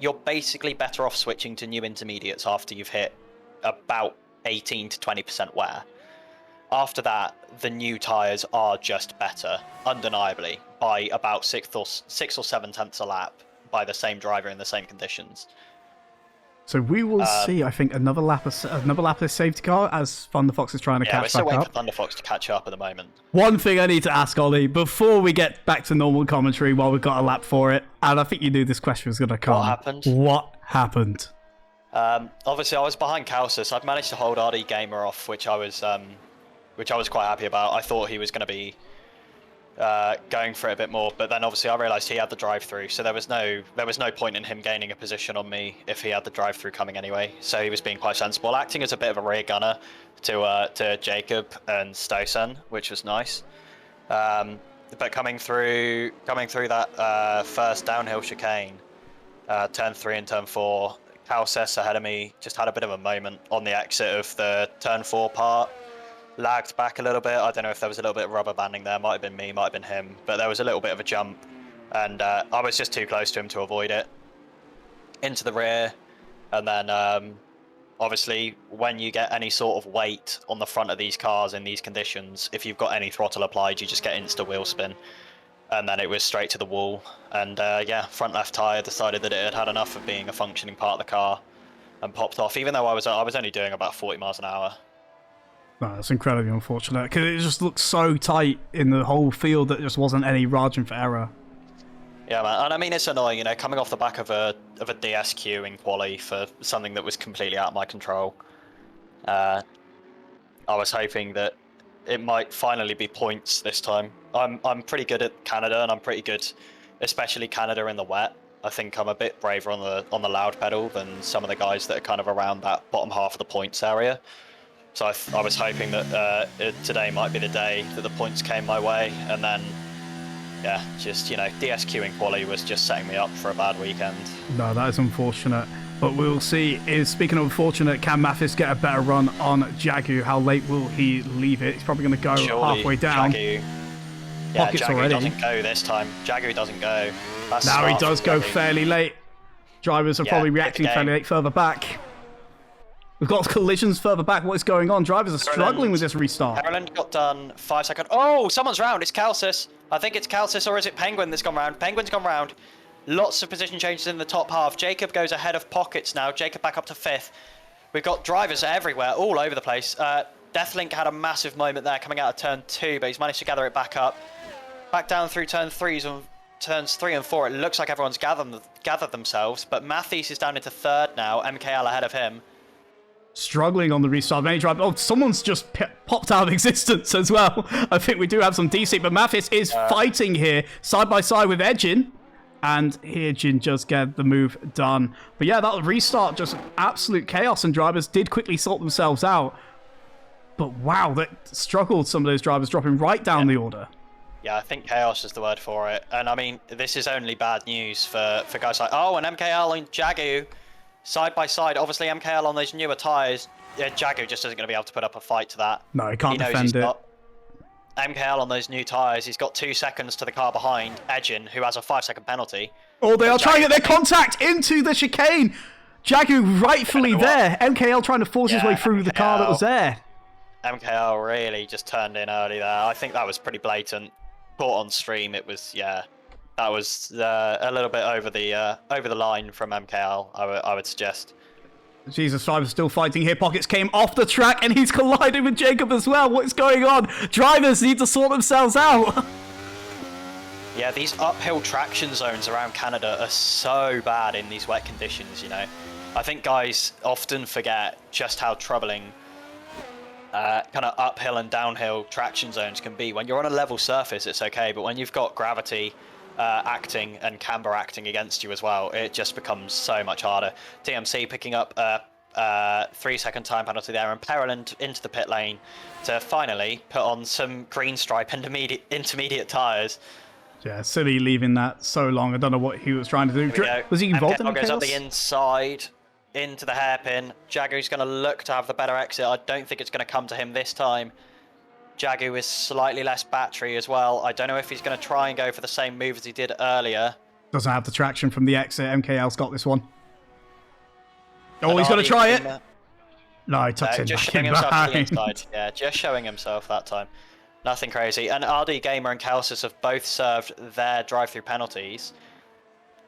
S2: you're basically better off switching to new intermediates after you've hit about 18 to 20% wear. After that, the new tyres are just better, undeniably, by about 6 or 7 tenths a lap by the same driver in the same conditions.
S1: So we will see, I think, another lap of this safety car as Thunderfox is trying to catch back up.
S2: Yeah, we're still waiting for Thunderfox to catch up at the moment.
S1: One thing I need to ask Ollie before we get back to normal commentary while we've got a lap for it, and I think you knew this question was going to come.
S2: What happened?
S1: What happened?
S2: Obviously, I was behind Calcis. I've managed to hold RD Gamer off, which I was quite happy about. I thought he was going to be going for it a bit more, but then obviously I realised he had the drive-through, so there was no point in him gaining a position on me if he had the drive-through coming anyway. So he was being quite sensible, acting as a bit of a rear gunner to Jacob and Stosen, which was nice. But coming through that first downhill chicane, turn 3 and turn 4, Calces ahead of me just had a bit of a moment on the exit of the turn 4 part. Lagged back a little bit. I don't know if there was a little bit of rubber banding there. Might have been me, might have been him. But there was a little bit of a jump, and I was just too close to him to avoid it. Into the rear, and then obviously when you get any sort of weight on the front of these cars in these conditions, if you've got any throttle applied, you just get insta wheel spin. And then it was straight to the wall. And yeah, front left tyre decided that it had had enough of being a functioning part of the car and popped off, even though I was only doing about 40 miles an hour.
S1: No, that's incredibly unfortunate because it just looked so tight in the whole field that just wasn't any margin for error.
S2: Yeah, man, and I mean it's annoying, you know, coming off the back of a DSQ in quali for something that was completely out of my control. I was hoping that it might finally be points this time. I'm pretty good at Canada, and I'm pretty good, especially Canada in the wet. I think I'm a bit braver on the loud pedal than some of the guys that are kind of around that bottom half of the points area. So I was hoping that today might be the day that the points came my way, and then, yeah, just, you know, DSQ in quali was just setting me up for a bad weekend.
S1: No, that is unfortunate. But we'll see. Speaking of unfortunate, can Mathis get a better run on Jagu? How late will he leave it? He's probably going to go halfway down.
S2: Jagu,
S1: Pockets
S2: Jagu
S1: already.
S2: Doesn't go this time. Jagu doesn't go. That's
S1: now he does go
S2: really.
S1: fairly late. Drivers are probably reacting fairly late further back. We've got collisions further back. What is going on? Drivers are struggling with this restart.
S2: Ireland got done 5 seconds. Oh, someone's round. It's Calcis. I think it's Calcis, or is it Penguin that's gone round? Penguin's gone round. Lots of position changes in the top half. Jacob goes ahead of Pockets now. Jacob back up to 5th. We've got drivers everywhere, all over the place. Deathlink had a massive moment there coming out of turn 2, but he's managed to gather it back up. Back down through turns 3 and 4. It looks like everyone's gathered themselves, but Matthews is down into 3rd now. MKL ahead of him.
S1: Struggling on the restart. Many drive. Oh, someone's just popped out of existence as well. I think we do have some DC, but Mathis is fighting here side by side with Edgin. And Edgin just get the move done. But yeah, that restart, just absolute chaos, and drivers did quickly sort themselves out. But wow, that struggled, some of those drivers dropping right down the order.
S2: Yeah, I think chaos is the word for it. And I mean, this is only bad news for guys like, oh, and MKL and Jagu. Side by side, obviously MKL on those newer tyres, Jagu just isn't going to be able to put up a fight to that.
S1: No, he can't defend it.
S2: MKL on those new tyres, he's got 2 seconds to the car behind Edgin, who has a 5-second penalty.
S1: Oh, they are trying to get their contact into the chicane. Jagu rightfully there. MKL trying to force his way through the car that was there.
S2: MKL really just turned in early there. I think that was pretty blatant. Caught on stream, it was, that was a little bit over the line from MKL, I would suggest.
S1: Jesus, drivers still fighting here. Pockets came off the track and he's colliding with Jacob as well. What is going on? Drivers need to sort themselves out.
S2: Yeah, these uphill traction zones around Canada are so bad in these wet conditions, you know. I think guys often forget just how troubling kind of uphill and downhill traction zones can be. When you're on a level surface, it's okay, but when you've got gravity acting and camber acting against you as well, it just becomes so much harder. TMC picking up a 3-second time penalty there, and Pereland into the pit lane to finally put on some green stripe intermediate tyres.
S1: Yeah, silly leaving that so long. I don't know what he was trying to do. Was he involved in the chaos?
S2: Goes up the inside into the hairpin. Jagu's going to look to have the better exit. I don't think it's going to come to him this time. Jagu is slightly less battery as well. I don't know if he's going to try and go for the same move as he did earlier.
S1: Doesn't have the traction from the exit. MKL's got this one. Oh,
S2: And
S1: he's going to try it.
S2: Gamer,
S1: No, he tucks it
S2: just
S1: back
S2: showing
S1: in
S2: himself to the
S1: behind.
S2: inside. Yeah, just showing himself that time. Nothing crazy. And RD Gamer and Calcis have both served their drive-through penalties.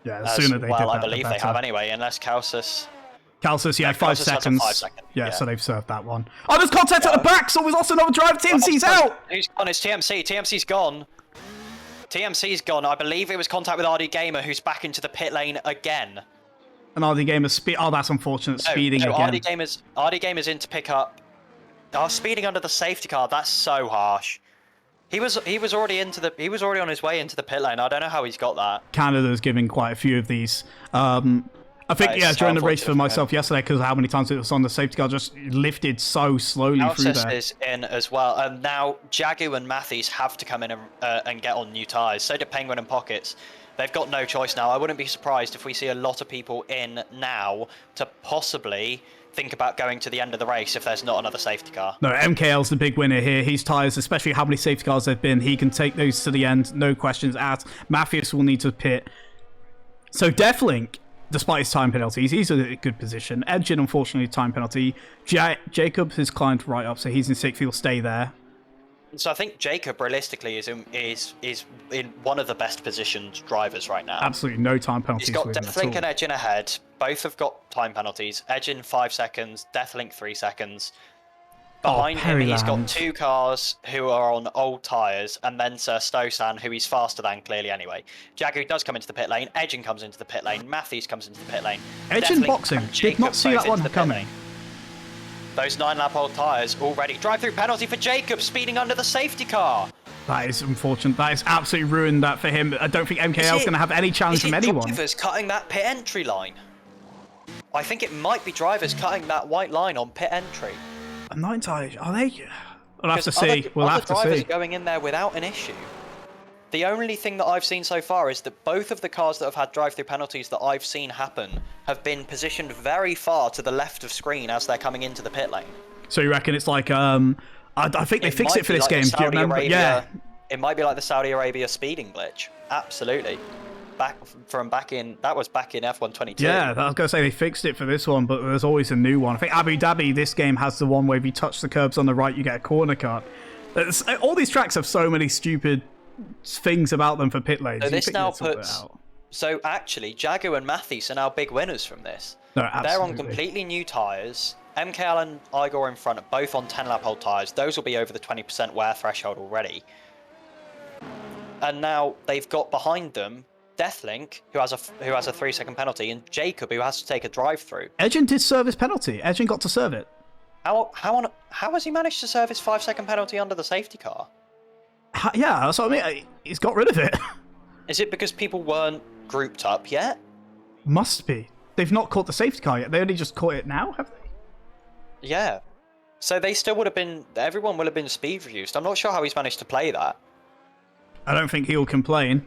S1: Yeah, the sooner they did that,
S2: I
S1: the
S2: believe they
S1: better.
S2: have anyway, unless Calcis...
S1: Calcis, yeah, 5
S2: Calcis has a
S1: seconds.
S2: 5 second,
S1: Yeah,
S2: yeah.
S1: so they've served that one. Oh, there's contact at the back, so there's also another drive. TMC's out!
S2: Who's gone? It's TMC. TMC's gone. TMC's gone. I believe it was contact with RD Gamer, who's back into the pit lane again.
S1: And RD Gamer's speed. Oh, that's unfortunate. Speeding again.
S2: RD Gamer's in to pick up. Oh, speeding under the safety car. That's so harsh. He was already on his way into the pit lane. I don't know how he's got that.
S1: Canada's giving quite a few of these. I think,
S2: That is
S1: during
S2: so
S1: the race for
S2: unfortunate for
S1: myself yesterday, because of how many times it was on the safety car, just lifted so slowly through
S2: Alcest
S1: there.
S2: is in as well. And now Jagu and Matthews have to come in and get on new tyres. So do Penguin and Pockets. They've got no choice now. I wouldn't be surprised if we see a lot of people in now to possibly think about going to the end of the race if there's not another safety car.
S1: No, MKL's the big winner here. His tyres, especially how many safety cars there've been, he can take those to the end, no questions asked. Matthews will need to pit. So Deathlink, despite his time penalties, he's in a good position. Edgin, unfortunately, time penalty. Jacob has climbed right up, so he's in sixth. He'll stay there.
S2: So I think Jacob, realistically, is in one of the best positioned drivers right now.
S1: Absolutely no time penalties.
S2: He's got
S1: with him at
S2: Deathlink
S1: all.
S2: and Edgin ahead. Both have got time penalties. Edgin 5 seconds, Deathlink 3 seconds. Behind him, he's got
S1: Perryland.
S2: 2 cars who are on old tyres, and then Sir Stosan, who he's faster than, clearly, anyway. Jagu does come into the pit lane, Edgin comes into the pit lane, Matthews comes into the pit lane.
S1: Edgin
S2: Deathlink
S1: boxing.
S2: and
S1: Did
S2: Jacob
S1: not see
S2: both
S1: that one
S2: into the pit
S1: coming.
S2: lane. Those 9-lap old tyres already. Drive-through penalty for Jacob, speeding under the safety car.
S1: That is unfortunate. That is absolutely ruined that for him. I don't think MKL's going to have any challenge from anyone.
S2: Drivers cutting that pit entry line? I think it might be drivers cutting that white line on pit entry.
S1: A 9 tyre, are they? We'll have to
S2: Because
S1: see. We'll have to
S2: drivers
S1: see.
S2: are going in there without an issue. The only thing that I've seen so far is that both of the cars that have had drive-through penalties that I've seen happen have been positioned very far to the left of screen as they're coming into the pit lane.
S1: So you reckon it's like, I think they fixed
S2: might
S1: it for
S2: be
S1: this
S2: like the
S1: game. Do you
S2: Saudi
S1: remember?
S2: Arabia-
S1: Yeah.
S2: It might be like the Saudi Arabia speeding glitch. Absolutely. That was back in F1 22.
S1: Yeah, I was going to say they fixed it for this one, but there's always a new one. I think Abu Dhabi, this game has the one where if you touch the curbs on the right, you get a corner cut. All these tracks have so many stupid things about them for pit lanes.
S2: So
S1: You
S2: this
S1: think
S2: now
S1: they'd sort it
S2: puts...
S1: out.
S2: So actually, Jagu and Matthews are now big winners from this.
S1: No,
S2: They're on
S1: absolutely.
S2: completely new tyres. MKL and Igor in front, both on 10-lap old tyres. Those will be over the 20% wear threshold already. And now they've got behind them Deathlink, who has a 3-second penalty, and Jacob, who has to take a drive-through.
S1: Edgin did serve his penalty. Edgin got to serve it.
S2: How has he managed to serve his 5-second penalty under the safety car?
S1: Yeah, that's what I mean. He's got rid of it.
S2: Is it because people weren't grouped up yet?
S1: Must be. They've not caught the safety car yet. They only just caught it now, have they?
S2: Yeah. So they still would have been... Everyone would have been speed reduced. I'm not sure how he's managed to play that.
S1: I don't think he'll complain.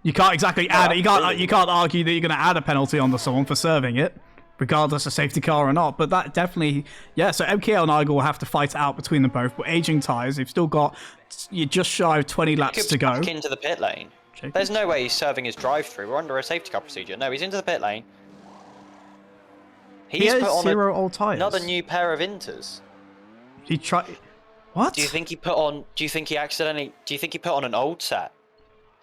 S1: You can't exactly add it. You can't argue that you're going to add a penalty onto someone for serving it, regardless of safety car or not. But that definitely, yeah. So MKL and Igor will have to fight it out between them both. But aging tyres, they've still got you're just shy of 20 laps
S2: Jacob's
S1: to go.
S2: back into the pit lane.
S1: Jacob?
S2: There's no way he's serving his drive-through. We're under a safety car procedure. No, he's into the pit lane.
S1: He
S2: He's
S1: has
S2: put on
S1: 0 old tyres.
S2: another new pair of Inters.
S1: He tried. What?
S2: Do you think he put on? Do you think he put on an old set,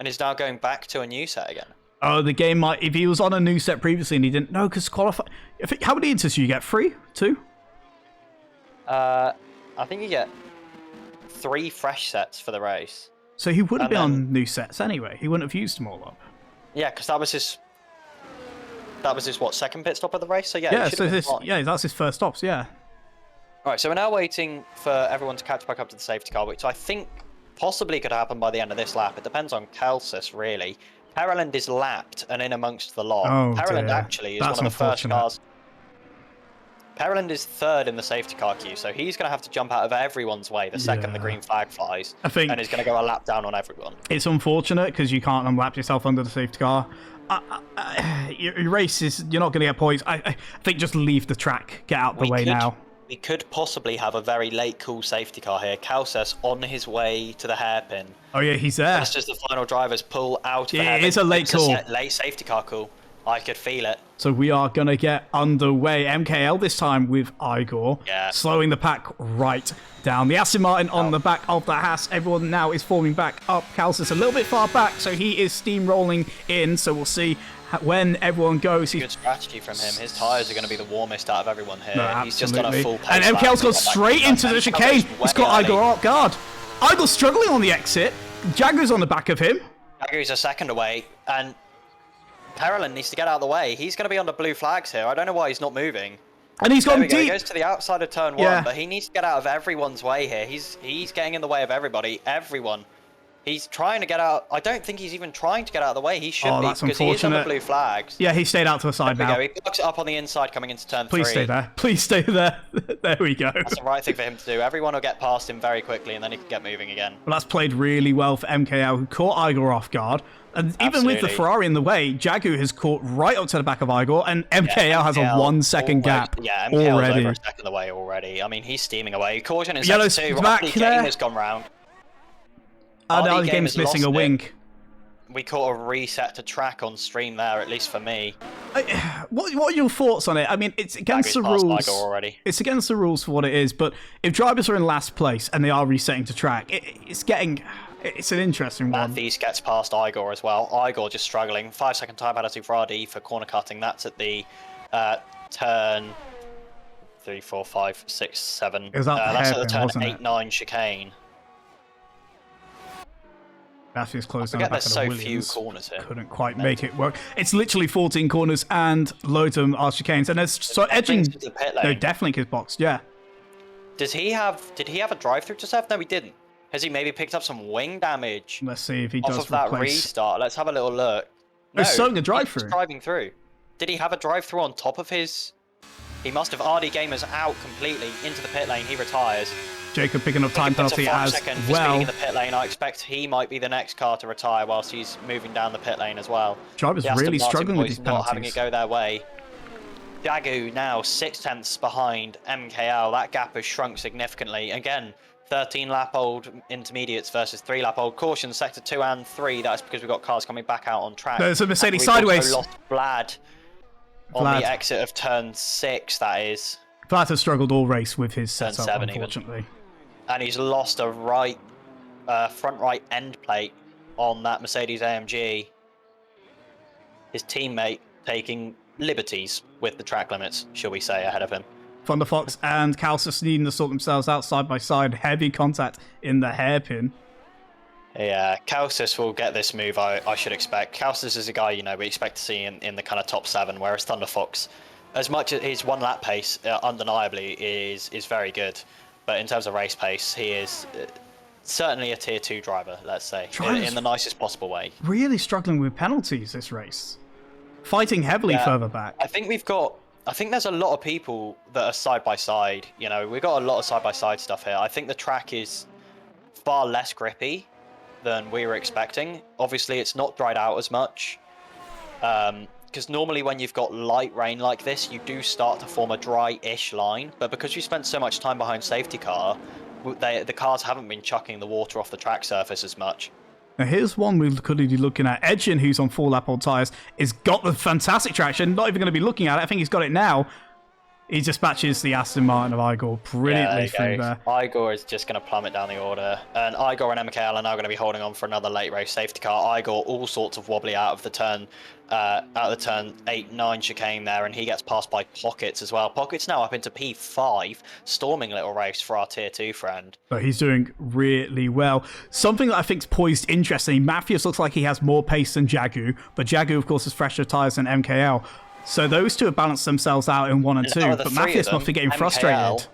S2: and is now going back to a new set again?
S1: Oh, the game might. If he was on a new set previously and he didn't know, because qualify. How many inters do you get? 3? 2?
S2: I think you get 3 fresh sets for the race.
S1: So he would have
S2: And
S1: been
S2: then-
S1: on new sets anyway. He wouldn't have used them all up.
S2: Yeah, because that was his what, second pit stop of the race. So yeah,
S1: Yeah,
S2: he should
S1: so
S2: have been
S1: this,
S2: fine.
S1: yeah, that's his first stops. Yeah.
S2: Right, so we're now waiting for everyone to catch back up to the safety car, which I think possibly could happen by the end of this lap. It depends on Kelsis, really. Pereland is lapped and in amongst the lot.
S1: Oh,
S2: Pereland
S1: dear.
S2: actually is
S1: That's
S2: one of the first
S1: unfortunate.
S2: cars. Pereland is third in the safety car queue, so he's going to have to jump out of everyone's way the second the
S1: Yeah.
S2: green flag flies,
S1: I think-
S2: and is going to go a lap down on everyone.
S1: It's unfortunate because you can't unlap yourself under the safety car. Your race is, you're not going to get points. I think just leave the track, get out the way now.
S2: We could possibly have a very late cool safety car here. Calces on his way to the hairpin.
S1: Oh yeah, he's there.
S2: Just as the final drivers pull out of the
S1: It
S2: hairpin.
S1: is a late call.
S2: Late safety car call. I could feel it.
S1: So we are going to get underway. MKL this time with Igor.
S2: Yeah.
S1: Slowing the pack right down. The Aston Martin on the back of the Haas. Everyone now is forming back up. Calcis a little bit far back, so he is steamrolling in. So we'll see when everyone goes.
S2: Good strategy from him. His tyres are going to be the warmest out of everyone here.
S1: No,
S2: He's just done a full pace
S1: and MKL's gone straight into the chicane. He's got Igor off guard. Igor's struggling on the exit. Jaguar's on the back of him.
S2: Jaguar's a second away, and Perelin needs to get out of the way. He's going to be under blue flags here. I don't know why he's not moving.
S1: And he's gone deep.
S2: He goes to the outside of turn one, but he needs to get out of everyone's way here. He's getting in the way of everybody. Everyone. He's trying to get out. I don't think he's even trying to get out of the way. He should be, because he is on the blue flags.
S1: Yeah, he stayed out to the side now.
S2: He blocks it up on the inside coming into turn
S1: Please
S2: 3.
S1: stay there. Please stay there. There we go.
S2: That's the right thing for him to do. Everyone will get past him very quickly, and then he can get moving again.
S1: Well, that's played really well for MKL, who caught Igor off guard. And even with the Ferrari in the way, Jagu has caught right up to the back of Igor, and MKL has a 1 second gap
S2: Yeah, MKL's
S1: already.
S2: over a second away already. I mean, he's steaming away. Caution in
S1: Yellow's
S2: sector 2.
S1: back
S2: RD
S1: there.
S2: Game has gone round.
S1: The
S2: RD
S1: game's missing a wing.
S2: We caught a reset to track on stream there, at least for me.
S1: What are your thoughts on it? I mean, it's against the rules. It's against the rules for what it is, but if drivers are in last place and they are resetting to track, it's an interesting one.
S2: Matthews gets past Igor as well. Igor just struggling. 5-second time penalty for RD for corner cutting. That's at the turn 3, 4, 5, 6, 7.
S1: That's at
S2: the turn 8, 9 chicane.
S1: Matthews closed down
S2: I
S1: the back
S2: forget
S1: of the
S2: there's so
S1: Williams.
S2: few corners here.
S1: Couldn't quite make it work. It's literally 14 corners and loads of them are chicanes. And there's so edging. No, definitely his box. Yeah.
S2: Did he have a drive through to serve? No, he didn't. Has he maybe picked up some wing damage?
S1: Let's see if he
S2: off
S1: does
S2: of that
S1: replace.
S2: restart. Let's have a little look. No,
S1: he's starting a drive through.
S2: Driving through. Did he have a drive through on top of his? He must have. RD Gamer's out completely into the pit lane. He retires.
S1: Jacob picking up time penalty as well.
S2: In the pit lane, I expect he might be the next car to retire whilst he's moving down the pit lane as well.
S1: Drivers really struggling with these penalties.
S2: Not having it go their way. Jagu now 6/10 behind MKL. That gap has shrunk significantly. Again, 13-lap-old intermediates versus 3-lap-old cautions, sector 2 and 3. That's because we've got cars coming back out on track.
S1: There's a Mercedes sideways.
S2: Lost Vlad on the exit of turn 6. That is.
S1: Vlad has struggled all race with his setup,
S2: 7
S1: unfortunately.
S2: Even. And he's lost a front right end plate on that Mercedes AMG. His teammate taking liberties with the track limits, shall we say, ahead of him.
S1: Thunder Fox and Calcis needing to sort themselves out side by side. Heavy contact in the hairpin.
S2: Yeah, Calcis will get this move, I should expect. Calcis is a guy, we expect to see in the kind of top 7, whereas Thunder Fox, as much as his 1 lap pace, undeniably, is very good. But in terms of race pace, he is certainly a tier 2 driver, let's say, in the nicest possible way.
S1: Really struggling with penalties this race. Fighting heavily further back.
S2: I think there's a lot of people that are side by side. We've got a lot of side by side stuff here. I think the track is far less grippy than we were expecting. Obviously, it's not dried out as much. Because normally when you've got light rain like this, you do start to form a dry-ish line. But because we spent so much time behind safety car, the cars haven't been chucking the water off the track surface as much.
S1: Now here's one we could be looking at. Edgin, who's on 4-lap-old tyres, has got the fantastic traction. Not even going to be looking at it. I think he's got it now. He dispatches the Aston Martin of Igor brilliantly through there.
S2: Igor is just going to plummet down the order. And Igor and MKL are now going to be holding on for another late race safety car. Igor all sorts of wobbly out of the turn 8, 9 chicane there, and he gets passed by Pockets as well. Pockets now up into P5, storming little race for our tier 2 friend.
S1: But he's doing really well. Something that I think's poised interestingly, Matthews looks like he has more pace than Jagu, but Jagu of course has fresher tyres than MKL. So those two have balanced themselves out in 1 and 2, but Matthews must be getting frustrated.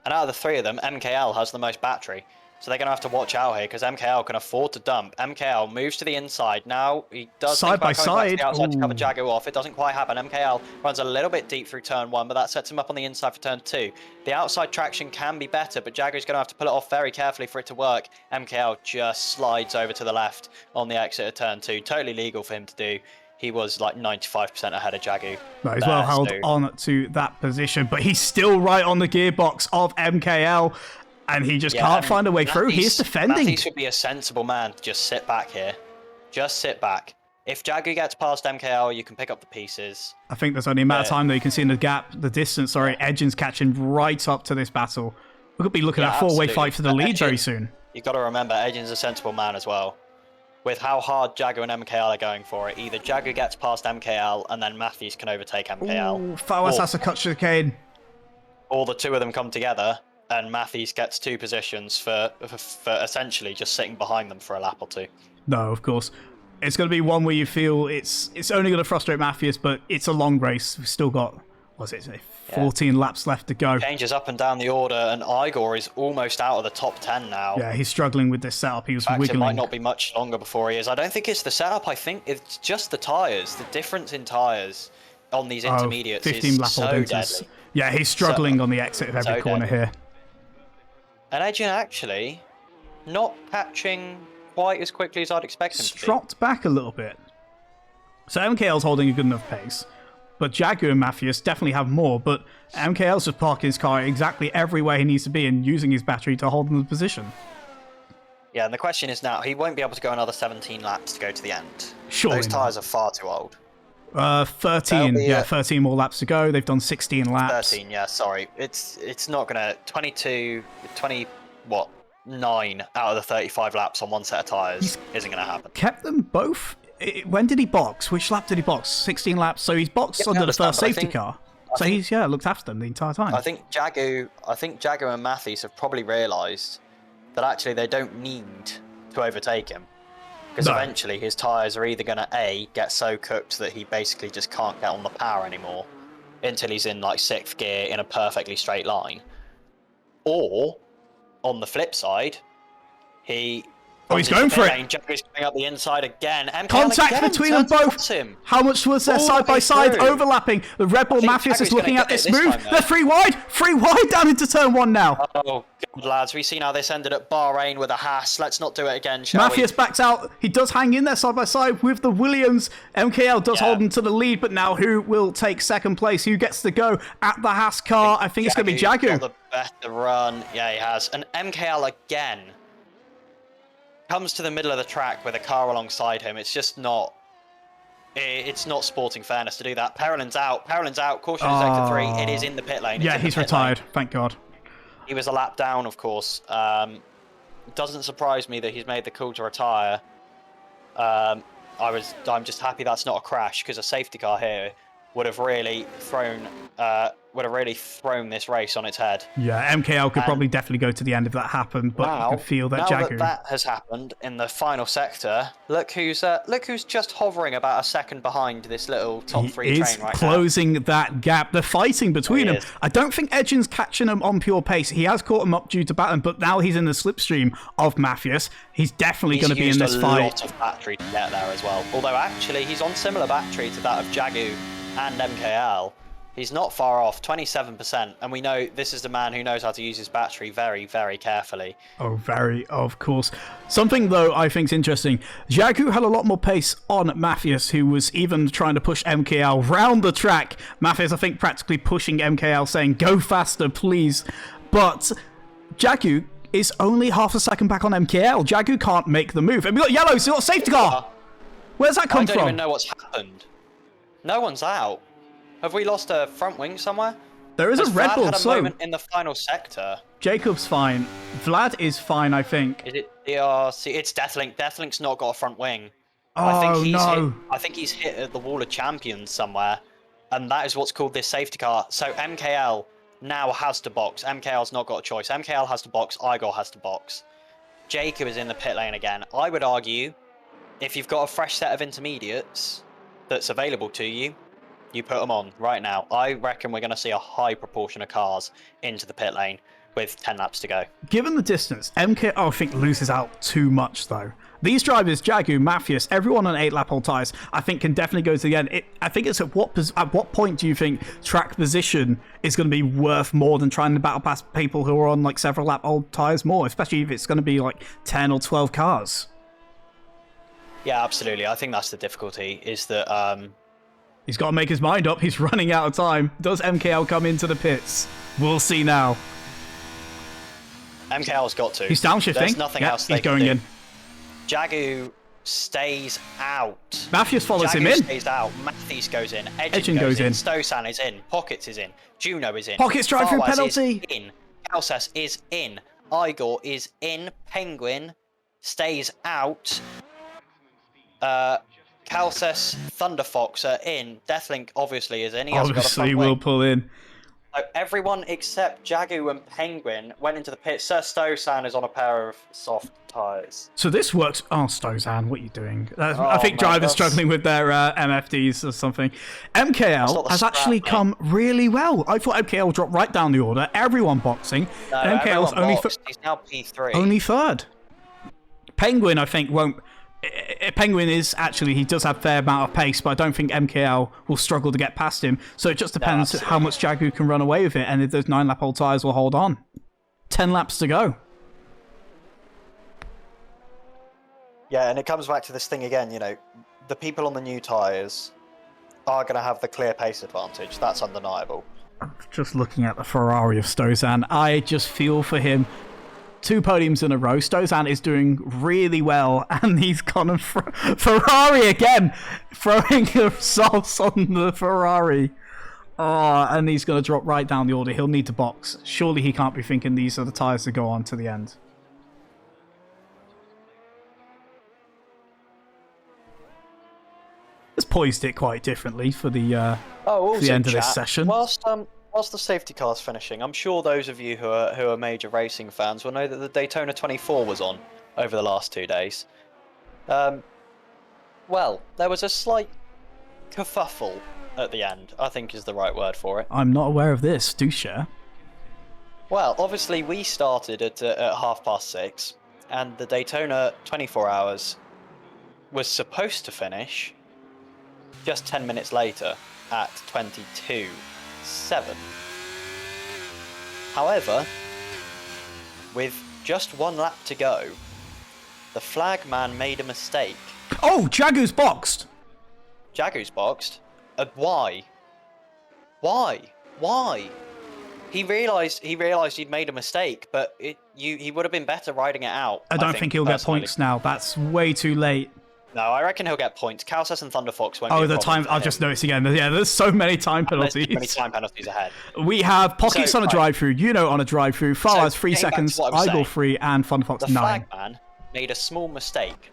S2: And out of the 3 of them, MKL has the most battery. So they're going to have to watch out here because MKL can afford to dump. MKL moves to the inside. Now he does
S1: side by side
S2: to the outside to cover Jagu off. It doesn't quite happen. MKL runs a little bit deep through turn 1, but that sets him up on the inside for turn 2. The outside traction can be better, but Jagu's going to have to pull it off very carefully for it to work. MKL just slides over to the left on the exit of turn 2. Totally legal for him to do. he was like 95% ahead of Jagu.
S1: No, he's well held on to that position, but he's still right on the gearbox of MKL, and he just can't find a way through. He's defending.
S2: He should be a sensible man to just sit back here. Just sit back. If Jagu gets past MKL, you can pick up the pieces.
S1: I think there's only a matter of time that you can see in the gap, the distance, sorry, Edgin's we right up to this battle. We could be looking at a four-way fight for the lead very soon.
S2: You've got to remember, Edgin's a sensible man as well. With how hard Jagu and MKL are going for it, either Jagu gets past MKL and then Matthews can overtake MKL.
S1: Ooh, Fowers has to cut chicane.
S2: Or the two of them come together and Matthews gets 2 positions for essentially just sitting behind them for a lap or 2.
S1: No, of course. It's going to be one where you feel it's only going to frustrate Matthews, but it's a long race. We've still got, 14 laps left to go.
S2: Changes up and down the order, and Igor is almost out of the top 10 now.
S1: Yeah, he's struggling with this setup. He was wiggling.
S2: It might not be much longer before he is. I don't think it's the setup. I think it's just the tyres. The difference in tyres on these intermediates is so deadly.
S1: Yeah, he's struggling on the exit of every corner here.
S2: And Edgin actually not catching quite as quickly as I'd expect him to be.
S1: Dropped back a little bit. So MKL's holding a good enough pace. But Jagu and Matthews definitely have more, but MKL's just parking his car exactly everywhere he needs to be and using his battery to hold in the position.
S2: Yeah, and the question is now, he won't be able to go another 17 laps to go to the end.
S1: Surely
S2: those tyres are far too old.
S1: 13, 13 more laps to go. They've done 16 laps.
S2: 13, yeah, sorry. It's not going to... 9 out of the 35 laps on one set of tyres isn't going to happen.
S1: Kept them both? When did he box? Which lap did he box? 16 laps. So he's boxed under the first safety car. So he's looked after them the entire time.
S2: I think Jagu and Matthews have probably realised that actually they don't need to overtake him. Because eventually his tyres are either going to A, get so cooked that he basically just can't get on the power anymore until he's in like 6th gear in a perfectly straight line. Or, on the flip side,
S1: he's going for it.
S2: Jagu's going up the inside again.
S1: Contact between them both. How much was there side by side overlapping? The Red Bull Matthews is looking at this move. They're 3 wide down into turn 1 now.
S2: Oh, God, lads. We've seen how this ended at Bahrain with a Haas. Let's not do it again, shall we?
S1: Matthews backs out. He does hang in there side by side with the Williams. MKL does hold him to the lead, but now who will take 2nd place? Who gets to go at the Haas car? I think it's going to be Jagu.
S2: Got the better run. Yeah, he has. And MKL again comes to the middle of the track with a car alongside him. It's just not... It's not sporting fairness to do that. Perlin's out. Caution in sector 3. It is in the pit lane.
S1: Yeah, he's retired. Thank God.
S2: He was a lap down, of course. Doesn't surprise me that he's made the call to retire. I'm just happy that's not a crash, because a safety car here would have really thrown this race on its head.
S1: Yeah, MKL could probably definitely go to the end if that happened, but you can feel that Jagu.
S2: That has happened in the final sector. Look who's just hovering about a second behind this little top 3 train right now.
S1: He is closing that gap. They're fighting between them. I don't think Edgin's catching him on pure pace. He has caught him up due to battling, but now he's in the slipstream of Matthews. He's definitely going to be in this fight.
S2: He's used a lot of battery to get there as well. Although actually he's on similar battery to that of Jagu and MKL. He's not far off, 27%, and we know this is the man who knows how to use his battery very, very carefully.
S1: Oh, very, of course. Something, though, I think is interesting. Jagu had a lot more pace on Matthews, who was even trying to push MKL round the track. Matthews, I think, practically pushing MKL, saying, go faster, please. But Jagu is only half a second back on MKL. Jagu can't make the move. And we got yellow, so we got a safety car. Where's that come from?
S2: I don't even know what's happened. No one's out. Have we lost a front wing somewhere?
S1: There is a Red Bull,
S2: had a moment in the final sector.
S1: Jacob's fine. Vlad is fine, I think.
S2: Is it DRC? It's Deathlink. Deathlink's not got a front wing.
S1: Oh, no.
S2: I think he's hit at the wall of champions somewhere. And that is what's called this safety car. So MKL now has to box. MKL's not got a choice. MKL has to box. Igor has to box. Jacob is in the pit lane again. I would argue, if you've got a fresh set of intermediates that's available to you, you put them on right now. I reckon we're going to see a high proportion of cars into the pit lane with 10 laps to go. Given
S1: the distance, MK, I think, loses out too much, though. These drivers, Jagu, Matthews, everyone on 8-lap old tyres, I think can definitely go to the end. I think it's at what point do you think track position is going to be worth more than trying to battle past people who are on like several lap old tyres more, especially if it's going to be like 10 or 12 cars?
S2: Yeah, absolutely. I think that's the difficulty, is that
S1: He's got to make his mind up. He's running out of time. Does MKL come into the pits? We'll see now.
S2: MKL's got to.
S1: He's downshifting.
S2: There's nothing else they
S1: he's going
S2: can do.
S1: in.
S2: Jagu stays out.
S1: Matthews follows
S2: Jagu
S1: him in.
S2: stays out. Matthews goes in.
S1: Edgen goes in.
S2: Stosan is in. Pockets is in. Juno is in.
S1: Pockets drive-through
S2: Farwaz
S1: penalty.
S2: Is in. Kalsas is in. Igor is in. Penguin stays out. Kalsas, Thunderfox are in. Deathlink obviously is in. He hasn't got a front
S1: Obviously
S2: wing.
S1: will pull in.
S2: So everyone except Jagu and Penguin went into the pit. Sir Stosan is on a pair of soft tyres.
S1: So this works. Oh, Stozan, what are you doing? I think drivers struggling with their MFDs or something. MKL has actually come really well. I thought MKL dropped right down the order. Everyone boxing.
S2: No,
S1: MKL's
S2: only he's now P3.
S1: only third. Penguin, I think, won't. Penguin is actually, he does have a fair amount of pace, but I don't think MKL will struggle to get past him. So it just depends how much Jagu can run away with it, and if those 9-lap-old tyres will hold on. 10 laps to go.
S2: Yeah, and it comes back to this thing again, you know, the people on the new tyres are going to have the clear pace advantage. That's undeniable.
S1: Just looking at the Ferrari of Stozan, I just feel for him. 2 podiums in a row. Stozan is doing really well, and he's gone and Ferrari again, throwing the sauce on the Ferrari. Oh, and he's going to drop right down the order. He'll need to box. Surely he can't be thinking these are the tyres to go on to the end. Has poised it quite differently for the end of this session.
S2: Whilst the safety car's finishing, I'm sure those of you who are major racing fans will know that the Daytona 24 was on over the last 2 days. Well, there was a slight kerfuffle at the end, I think is the right word for it.
S1: I'm not aware of this. Do share.
S2: Well, obviously we started at 6:30, and the Daytona 24 hours was supposed to finish just 10 minutes later at 22:07. However, with just 1 lap to go, the flag man made a mistake.
S1: Oh, Jagu's boxed.
S2: Jagu's boxed. Why? Why? He realised he'd made a mistake, but he would have been better riding it out.
S1: I don't think he'll get points now. That's way too late.
S2: No, I reckon he'll get points. Kalsas and Thunderfox won't.
S1: Oh, the time! I'll just notice again. Yeah, there's so many time penalties.
S2: There's so many time penalties ahead.
S1: We have Pockets on a drive-through, on a drive-through, Farwaz 3 seconds, Igor 3, and Thunderfox 9.
S2: The flag man made a small mistake,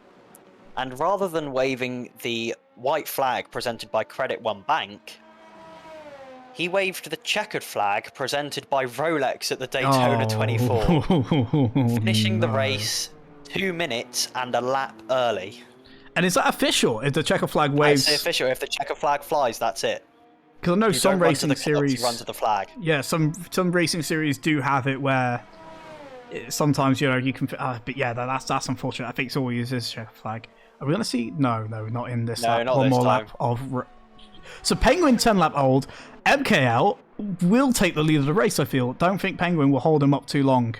S2: and rather than waving the white flag presented by Credit One Bank, he waved the checkered flag presented by Rolex at the Daytona 24, finishing the race 2 minutes and a lap early.
S1: And is that official? If the checker flag waves?
S2: It's official. If the checker flag flies, that's it.
S1: Because I know some racing series
S2: run to the flag.
S1: Yeah, some racing series do have it where sometimes you can. But yeah, that's unfortunate. I think it's always is checker flag. Are we gonna see? No, not in this lap.
S2: Not
S1: One
S2: this
S1: more
S2: time.
S1: lap of. So Penguin 10-lap old. MKL will take the lead of the race. I feel. Don't think Penguin will hold him up too long.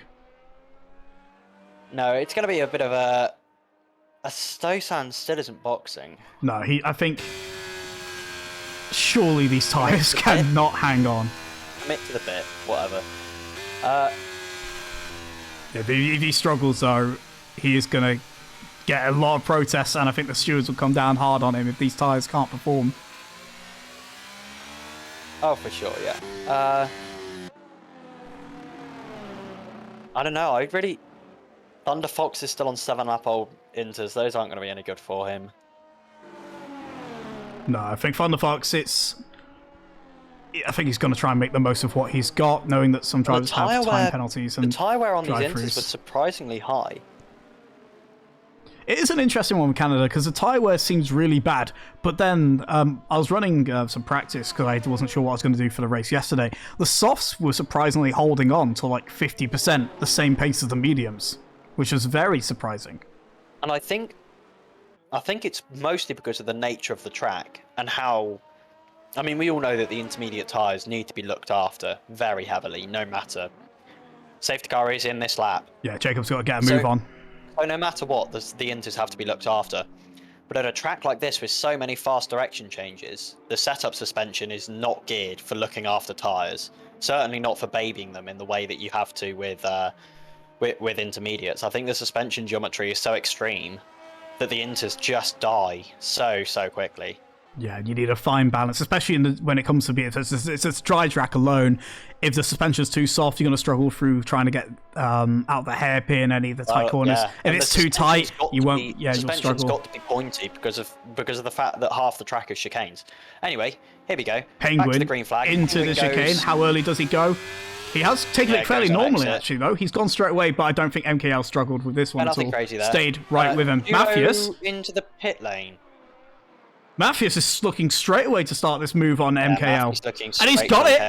S2: No, it's going to be a bit of a Stosan still isn't boxing.
S1: No, I think. Surely these tyres cannot hang on.
S2: Commit to the bit, whatever.
S1: If he struggles, though, he is going to get a lot of protests, and I think the stewards will come down hard on him if these tyres can't perform.
S2: Oh, for sure, yeah. I don't know, Thunder Fox is still on 7-lap-old inters. Those aren't going to be any good for him.
S1: No, I think Thunderfox, I think he's going to try and make the most of what he's got, knowing that some drivers have time penalties. And
S2: the tyre wear on these
S1: drive-throughs.
S2: inters was surprisingly high.
S1: It is an interesting one with Canada, because the tyre wear seems really bad. But then I was running some practice, because I wasn't sure what I was going to do for the race yesterday. The softs were surprisingly holding on to like 50%, the same pace as the mediums, which was very surprising.
S2: And I think it's mostly because of the nature of the track and how... I mean, we all know that the intermediate tyres need to be looked after very heavily, no matter. Safety car is in this lap.
S1: Yeah, Jacob's got to get a move on.
S2: So no matter what, the inters have to be looked after. But at a track like this with so many fast direction changes, the setup suspension is not geared for looking after tyres. Certainly not for babying them in the way that you have to with intermediates. I think the suspension geometry is so extreme that the inters just die so quickly.
S1: Yeah, you need a fine balance, especially when it comes to it's a dry track alone. If the suspension's too soft, you're going to struggle through trying to get out the hairpin, any of the tight corners.
S2: Yeah.
S1: If it's too tight, you won't. Yeah, you'll
S2: suspension's
S1: struggle.
S2: got to be pointy because of the fact that half the track is chicanes. Anyway, here we go.
S1: Penguin
S2: Back to the green flag.
S1: into the chicane. How early does he go? He has taken it fairly normally, actually, though. He's gone straight away, but I don't think MKL struggled with this one at all.
S2: Crazy there.
S1: Stayed right with him. Matthias
S2: into the pit lane.
S1: Matthias is looking straight away to start this move on MKL. And he's got
S2: it!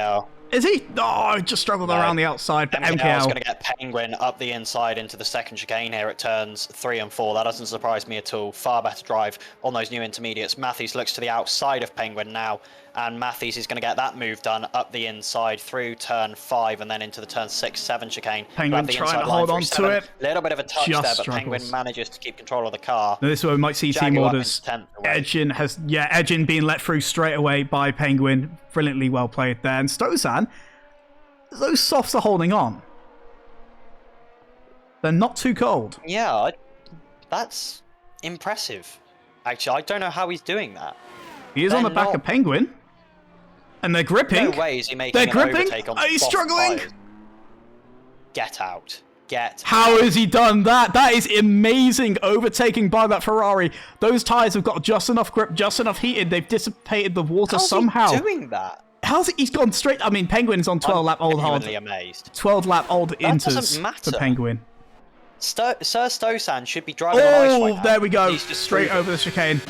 S1: Is he? Oh, just struggled around the outside, but MKL
S2: is going to get Penguin up the inside into the second chicane here at turns 3 and 4. That doesn't surprise me at all. Far better drive on those new intermediates. Matthews looks to the outside of Penguin now, and Matthews is going to get that move done up the inside through turn 5 and then into the turn 6, 7 chicane.
S1: Penguin trying to hold on to it.
S2: Little bit of a touch
S1: just
S2: there, but
S1: struggles.
S2: Penguin manages to keep control of the car.
S1: Now, this is where we might see team orders. Edgin being let through straight away by Penguin. Brilliantly well played there. And Stozan, those softs are holding on. They're not too cold.
S2: Yeah, that's impressive. Actually, I don't know how he's doing that.
S1: He is on the back of Penguin. And they're gripping.
S2: No way is he making an overtake on
S1: He's struggling.
S2: Tires. Get out.
S1: How has he done that? That is amazing overtaking by that Ferrari. Those tires have got just enough grip, just enough heated. They've dissipated the water somehow.
S2: How's he doing that?
S1: He's gone straight? I mean, Penguin's on 12-lap old hard.
S2: I'm amazed.
S1: 12-lap old inters for Penguin.
S2: Sir Stosan should be driving on ice right now.
S1: There we go. Straight over the chicane.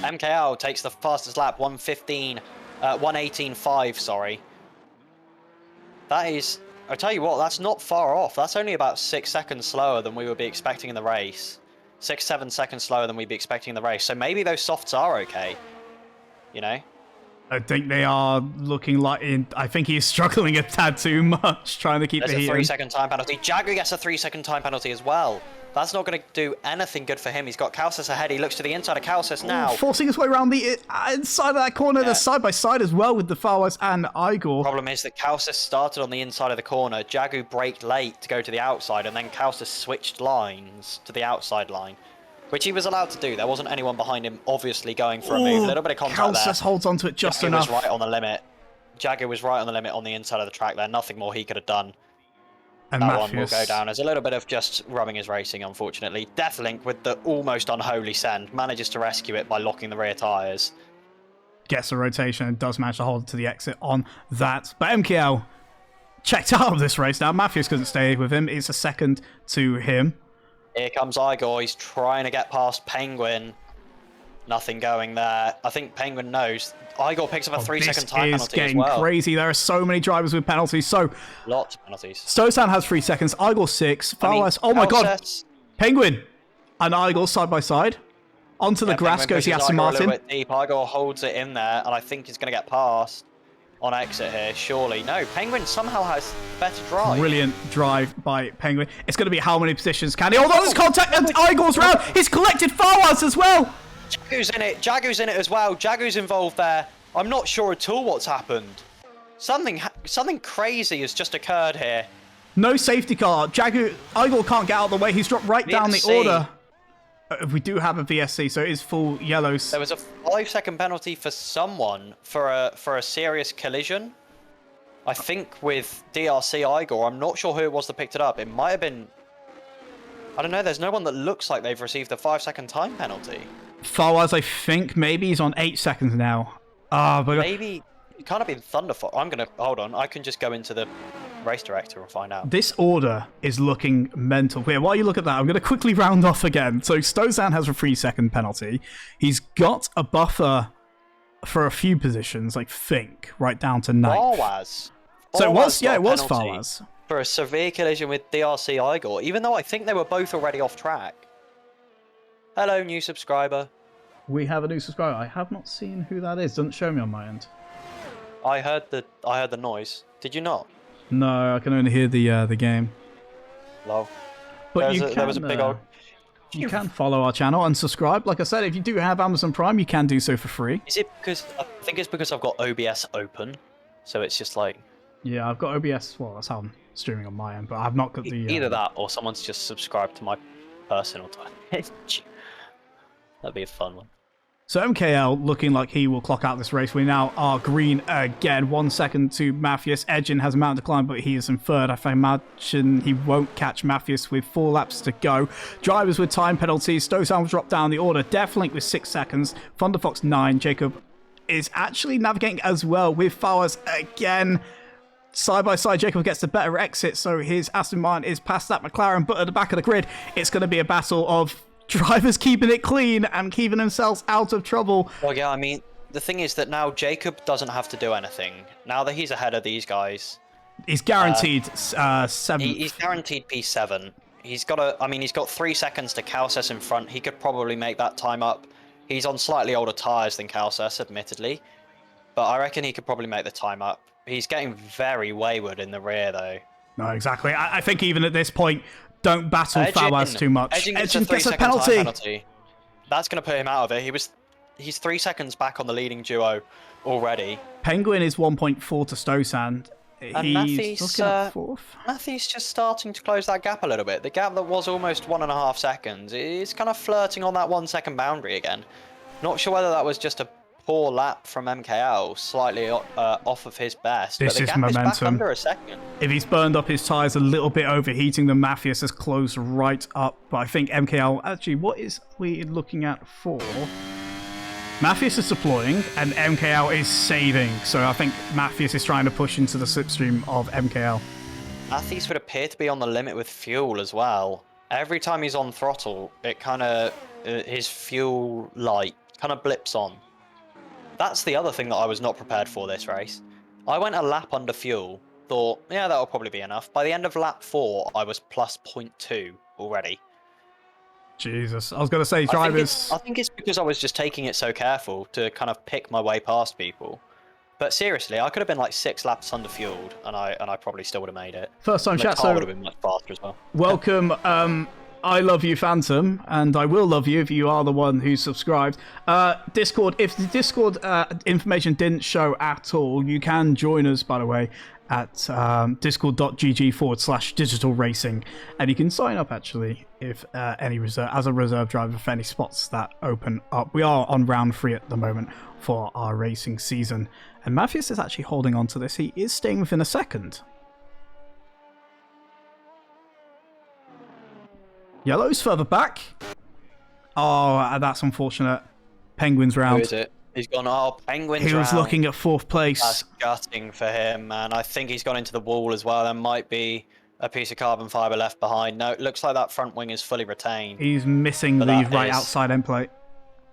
S2: MKL takes the fastest lap, 118.5, sorry. That is, I'll tell you what, that's not far off. That's only about 6 seconds slower than we would be expecting in the race. 6-7 seconds slower than we'd be expecting in the race. So maybe those softs are okay. You know?
S1: I think they are looking like I think he's struggling a tad too much, trying to keep the heat.
S2: There's a 3-second time penalty. Jagger gets a 3-second time penalty as well. That's not going to do anything good for him. He's got Calcis ahead. He looks to the inside of Calcis now.
S1: Forcing his way around the inside of that corner. They're side by side as well with the Farwas and Igor.
S2: Problem is that Calcis started on the inside of the corner. Jagu braked late to go to the outside, and then Calcis switched lines to the outside line, which he was allowed to do. There wasn't anyone behind him, obviously, going for a move. A little bit of contact there.
S1: Calcis holds onto it just enough.
S2: Jagu was right on the limit. Jagu was right on the limit on the inside of the track there. Nothing more he could have done.
S1: And
S2: that one will go down as a little bit of just rubbing his racing, unfortunately. Deathlink, with the almost unholy send, manages to rescue it by locking the rear tyres.
S1: Gets a rotation and does manage to hold to the exit on that. But MKL checked out of this race now. Matthews couldn't stay with him. It's a second to him.
S2: Here comes Igor. He's trying to get past Penguin. Nothing going there. I think Penguin knows. Igor picks up a 3-second time penalty as well. This is
S1: getting crazy. There are so many drivers with penalties. So
S2: lots of penalties.
S1: Stosan has 3 seconds. Igor 6. Oh my god. Penguin and Igor side by side. Onto the grass goes the Aston Martin.
S2: A little bit deep. Igor holds it in there, and I think he's going to get past on exit here. Surely. No, Penguin somehow has better drive.
S1: Brilliant drive by Penguin. It's going to be how many positions can he? Although there's contact and Igor's round. He's collected Farwas as well.
S2: Jagu's in it. Jagu's in it as well. Jagu's involved there. I'm not sure at all what's happened. Something crazy has just occurred here.
S1: No safety car. Igor can't get out of the way. He's dropped right down the order. We do have a VSC, so it is full yellows.
S2: There was a 5-second penalty for someone for a serious collision. I think with DRC Igor. I'm not sure who it was that picked it up. It might have been... I don't know. There's no one that looks like they've received a 5-second time penalty.
S1: Farwas, I think, maybe he's on 8 seconds now. But
S2: maybe it can't have been Thunderfox. I'm gonna hold on. I can just go into the race director and find out.
S1: This order is looking mental. Here, while you look at that, I'm going to quickly round off again. So Stozan has a 3-second penalty. He's got a buffer for a few positions, I think, right down to 9th.
S2: Farwas.
S1: So it was Farwas.
S2: For a severe collision with DRC Igor, even though I think they were both already off track. Hello, new subscriber.
S1: We have a new subscriber. I have not seen who that is. Doesn't show me on my end.
S2: I heard the noise. Did you not?
S1: No, I can only hear the game.
S2: Lol.
S1: But
S2: There was a big old.
S1: You can follow our channel and subscribe. Like I said, if you do have Amazon Prime, you can do so for free.
S2: Is it because I think it's because I've got OBS open, so it's just like.
S1: Yeah, I've got OBS. Well, that's how I'm streaming on my end, but I've not got the.
S2: Either that, or someone's just subscribed to my personal Twitch. That'd be a fun one.
S1: So MKL looking like he will clock out this race. We now are green again. 1 second to Mathias. Edgin has a mountain to climb, but he is in third. I imagine he won't catch Mathias with 4 laps to go. Drivers with time penalties. Stosan will drop down the order. Deathlink with 6 seconds. Thunderfox 9. Jacob is actually navigating as well with Fowers again. Side by side, Jacob gets the better exit, so his Aston Martin is past that McLaren, but at the back of the grid, it's going to be a battle of drivers keeping it clean and keeping themselves out of trouble.
S2: Well, yeah, I mean, the thing is that now Jacob doesn't have to do anything. Now that he's ahead of these guys,
S1: he's guaranteed 7th.
S2: He's guaranteed P7. He's got 3 seconds to Calces in front. He could probably make that time up. He's on slightly older tyres than Calces, admittedly, but I reckon he could probably make the time up. He's getting very wayward in the rear, though.
S1: No, exactly. I think even at this point, don't battle Fawaz too much.
S2: Edgin gets a penalty. That's going to put him out of it. He's 3 seconds back on the leading duo already.
S1: Penguin is 1.4 to Stosan.
S2: And Matthew's just starting to close that gap a little bit. The gap that was almost 1.5 seconds is kind of flirting on that 1 second boundary again. Not sure whether that was just a poor lap from MKL, slightly off of his best.
S1: This
S2: but the
S1: is
S2: gap
S1: momentum.
S2: Is back under a second.
S1: If he's burned up his tyres a little bit overheating, then Mathias has closed right up. But I think MKL, actually, what is we looking at for? Mathias is deploying and MKL is saving. So I think Mathias is trying to push into the slipstream of MKL.
S2: Mathias would appear to be on the limit with fuel as well. Every time he's on throttle, it kind of, his fuel light kind of blips on. That's the other thing that I was not prepared for this race. I went a lap under fuel, thought, yeah, that'll probably be enough. By the end of lap 4, I was plus 0.2 already.
S1: Jesus. I was going to say, drivers...
S2: I think it's because I was just taking it so careful to kind of pick my way past people. But seriously, I could have been like 6 laps under fueled, and I probably still would have made it.
S1: First time chat, so...
S2: would have been much faster as well.
S1: Welcome, I love you, Phantom, and I will love you if you are the one who subscribed. Discord, if the Discord information didn't show at all, you can join us, by the way, at discord.gg/digital racing, and you can sign up, actually, if as a reserve driver for any spots that open up. We are on round 3 at the moment for our racing season, and Mathias is actually holding on to this. He is staying within a second. Yellow's further back. Oh, that's unfortunate. Penguin's round.
S2: Who is it? He's gone, Penguin's round.
S1: He was looking at 4th place.
S2: That's gutting for him, man. I think he's gone into the wall as well. There might be a piece of carbon fibre left behind. No, it looks like that front wing is fully retained.
S1: He's missing the right outside end plate.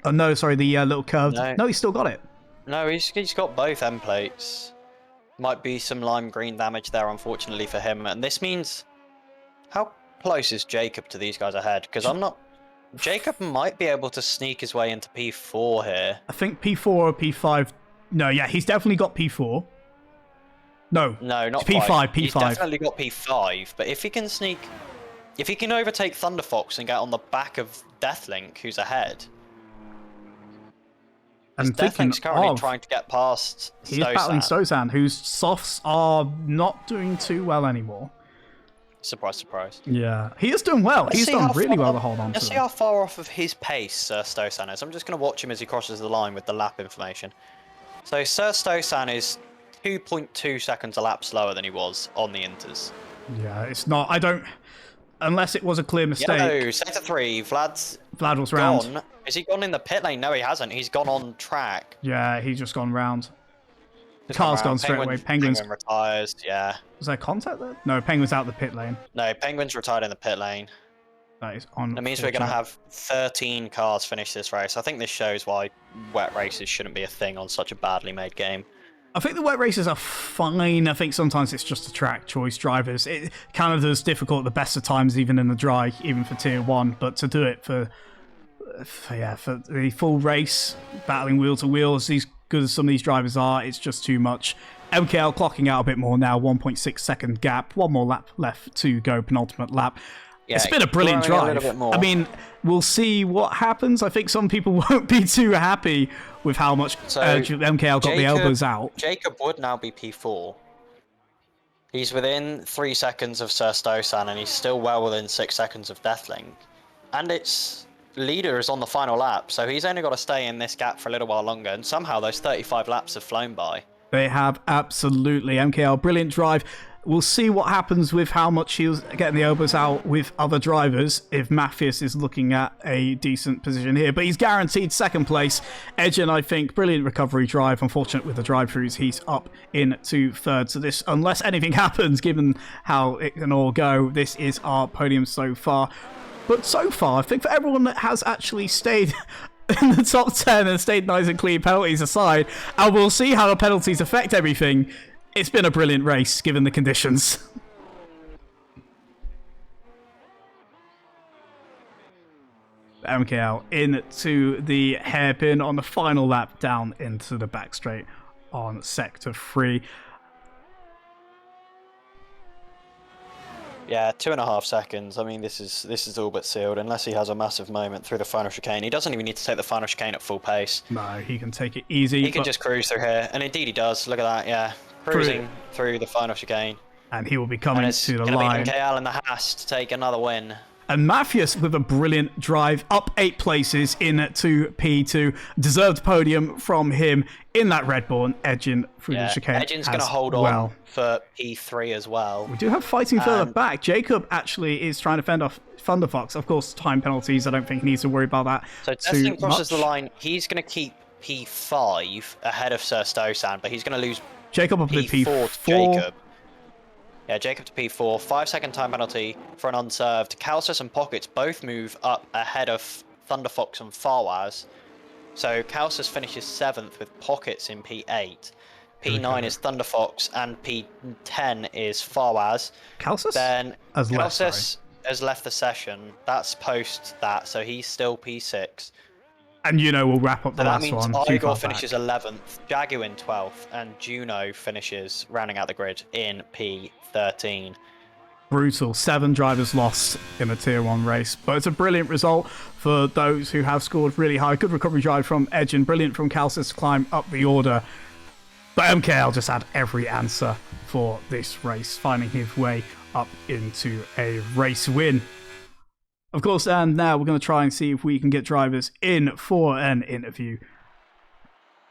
S1: Oh, no, sorry, the little curved. No, he's still got it.
S2: No, he's got both end plates. Might be some lime green damage there, unfortunately, for him. And this means... How close is Jacob to these guys ahead? Because I'm not... Jacob might be able to sneak his way into P4 here.
S1: I think P4 or P5... No, yeah, he's definitely got P4. No,
S2: not
S1: P5.
S2: He's definitely got P5, but if he can sneak... If he can overtake Thunderfox and get on the back of Deathlink, who's ahead... And Deathlink's currently trying to get past Stosan.
S1: He's battling Stosan, whose softs are not doing too well anymore.
S2: Surprise, surprise.
S1: Yeah, he is doing well. He's done really well to hold on to.
S2: Let's see how far off of his pace Stosan is. I'm just going to watch him as he crosses the line with the lap information. So Sir Stosan is 2.2 seconds a lap slower than he was on the Inters.
S1: Yeah, it's not... I don't... Unless it was a clear mistake.
S2: No, sector 3.
S1: Vlad was round.
S2: Has he gone in the pit lane? No, he hasn't. He's gone on track.
S1: Yeah, he's just gone round. The car's gone straight away. Penguin
S2: retires, yeah.
S1: Was there contact there? No, Penguin's out the pit lane.
S2: No, Penguin's retired in the pit lane.
S1: That is on.
S2: That means we're going to have 13 cars finish this race. I think this shows why wet races shouldn't be a thing on such a badly made game.
S1: I think the wet races are fine. I think sometimes it's just a track choice. Drivers, it Canada's difficult at the best of times, even in the dry, even for Tier 1. But to do it for the full race, battling wheel to wheel, as good as some of these drivers are, it's just too much. MKL clocking out a bit more now, 1.6 second gap. One more lap left to go, penultimate lap.
S2: Yeah,
S1: it's been a brilliant
S2: growing
S1: drive.
S2: a little bit more.
S1: I mean, we'll see what happens. I think some people won't be too happy with how much MKL got the elbows out.
S2: Jacob would now be P4. He's within 3 seconds of Sir Stosan, and he's still well within 6 seconds of Deathling. And its leader is on the final lap, so he's only got to stay in this gap for a little while longer, and somehow those 35 laps have flown by.
S1: They have, absolutely. MKL, brilliant drive. We'll see what happens with how much he was getting the elbows out with other drivers if Matthias is looking at a decent position here. But he's guaranteed second place. Edgen, I think, brilliant recovery drive. Unfortunate with the drive-throughs, he's up into third. So this, unless anything happens, given how it can all go, this is our podium so far. But so far, I think for everyone that has actually stayed in the top 10 and stayed nice and clean, penalties aside, and we'll see how the penalties affect everything. It's been a brilliant race, given the conditions. MKL into the hairpin on the final lap, down into the back straight on sector 3.
S2: Yeah, 2.5 seconds. I mean, this is all but sealed, unless he has a massive moment through the final chicane. He doesn't even need to take the final chicane at full pace.
S1: No, he can take it easy.
S2: He can just cruise through here, and indeed he does. Look at that, yeah. Cruising through the final chicane.
S1: And he will be coming to the line.
S2: And it's going to be MKL in the Haas to take another win.
S1: And Matthias with a brilliant drive, up 8 places into P2. Deserved podium from him in that Red Bull, and Edgen through the chicane.
S2: Edgen's going to hold on for P3 as well.
S1: We do have fighting further back. Jacob actually is trying to fend off Thunderfox. Of course, time penalties, I don't think he needs to worry about that.
S2: So Deathling crosses the line. He's going to keep P5 ahead of Sir Stosan, but he's going to lose
S1: Jacob up to P4.
S2: Jacob. Yeah, Jacob to P4. 5-second time penalty for an unserved. Calcis and Pockets both move up ahead of Thunderfox and Farwaz. So Calcis finishes 7th with Pockets in P8. P9 is Thunderfox and P10 is Farwaz.
S1: Calcis?
S2: Then Calcis has left the session. That's post that, so he's still P6.
S1: And we'll wrap up the last one.
S2: That means Igor finishes 11th, Jagu in 12th, and Juno finishes, rounding out the grid, in P13.
S1: Brutal. 7 drivers lost in a Tier 1 race. But it's a brilliant result for those who have scored really high. Good recovery drive from Edgen. Brilliant from Calcis to climb up the order. But MKL just had every answer for this race, finding his way up into a race win. Of course, and now we're going to try and see if we can get drivers in for an interview.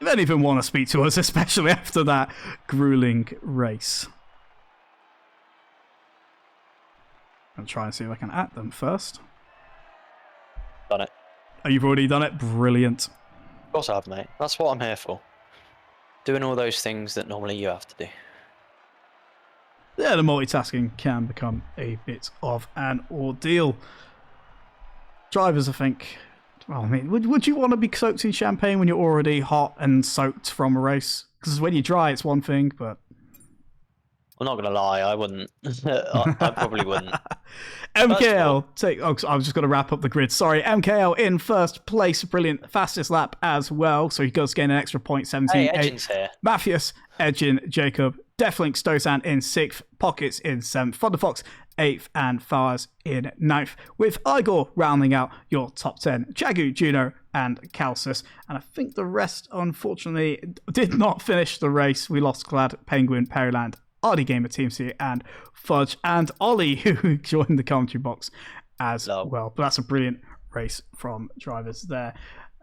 S1: If any of them want to speak to us, especially after that grueling race. I'll try and see if I can at them first.
S2: Done it.
S1: Oh, you've already done it? Brilliant.
S2: Of course I have, mate. That's what I'm here for. Doing all those things that normally you have to do.
S1: Yeah, the multitasking can become a bit of an ordeal. Drivers, I think. Well, I mean, would you want to be soaked in champagne when you're already hot and soaked from a race? Because when you're dry, it's one thing, but
S2: I'm not going to lie, I wouldn't. I probably wouldn't.
S1: MKL, I was just going to wrap up the grid. Sorry, MKL in first place. Brilliant. Fastest lap as well. So he does gain an extra point, 17.
S2: Hey, Edgen's here.
S1: Matthias, Edgen, Jacob, Deathling, Stosan in 6th. Pockets in 7th. Thunderfox 8th, and Fars in 9th, with Igor rounding out your top 10. Jagu, Juno, and Calcis. And I think the rest, unfortunately, did not finish the race. We lost Glad, Penguin, Peryland, RD Gamer, Team C, and Fudge, and Ollie, who joined the commentary box as well. But that's a brilliant race from drivers there.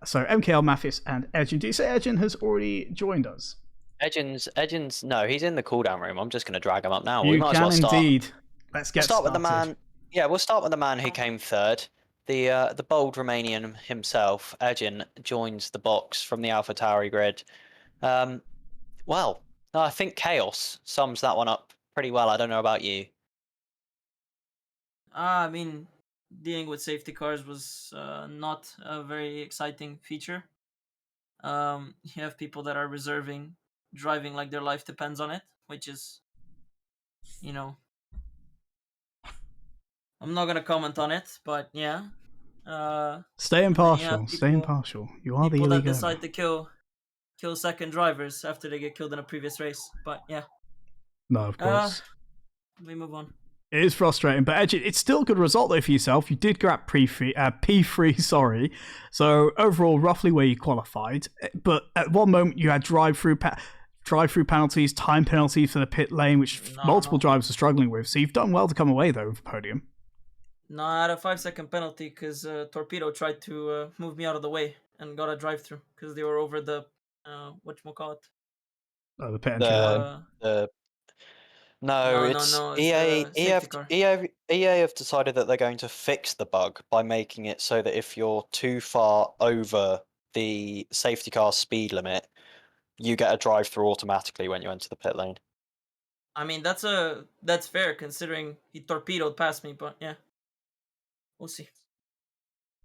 S1: So MKL, Matthias, and Edgen. Do you say Edgen has already joined us?
S2: Edgen's, no, he's in the cooldown room. I'm just going to drag him up now.
S1: You
S2: we might
S1: can
S2: as well start.
S1: Indeed. Let's get
S2: started.
S1: With the man.
S2: Yeah, we'll start with the man who came third. The bold Romanian himself, Edgen, joins the box from the AlphaTauri grid. Well, I think Chaos sums that one up pretty well. I don't know about you.
S3: I mean, dealing with safety cars was not a very exciting feature. You have people that are driving like their life depends on it, which is, I'm not gonna comment on it, but yeah.
S1: Stay impartial. Stay impartial. You are the illegal.
S3: People that decide to kill second drivers after they get killed in a previous race, but yeah.
S1: No, of course.
S3: We move on.
S1: It is frustrating, but Edge, it's still a good result though for yourself. You did grab P3, sorry. So overall, roughly where you qualified. But at one moment, you had drive-through penalties, time penalties for the pit lane, which multiple drivers are struggling with. So you've done well to come away though with the podium.
S3: No, I had a 5-second penalty because Torpedo tried to move me out of the way and got a drive-through because they were over the whatchamacallit.
S1: Oh, the pit entry line.
S2: No,
S3: it's
S2: EA.
S3: the safety car.
S2: EA have decided that they're going to fix the bug by making it so that if you're too far over the safety car speed limit, you get a drive-through automatically when you enter the pit lane.
S3: I mean, that's fair considering he torpedoed past me, but yeah, we'll see.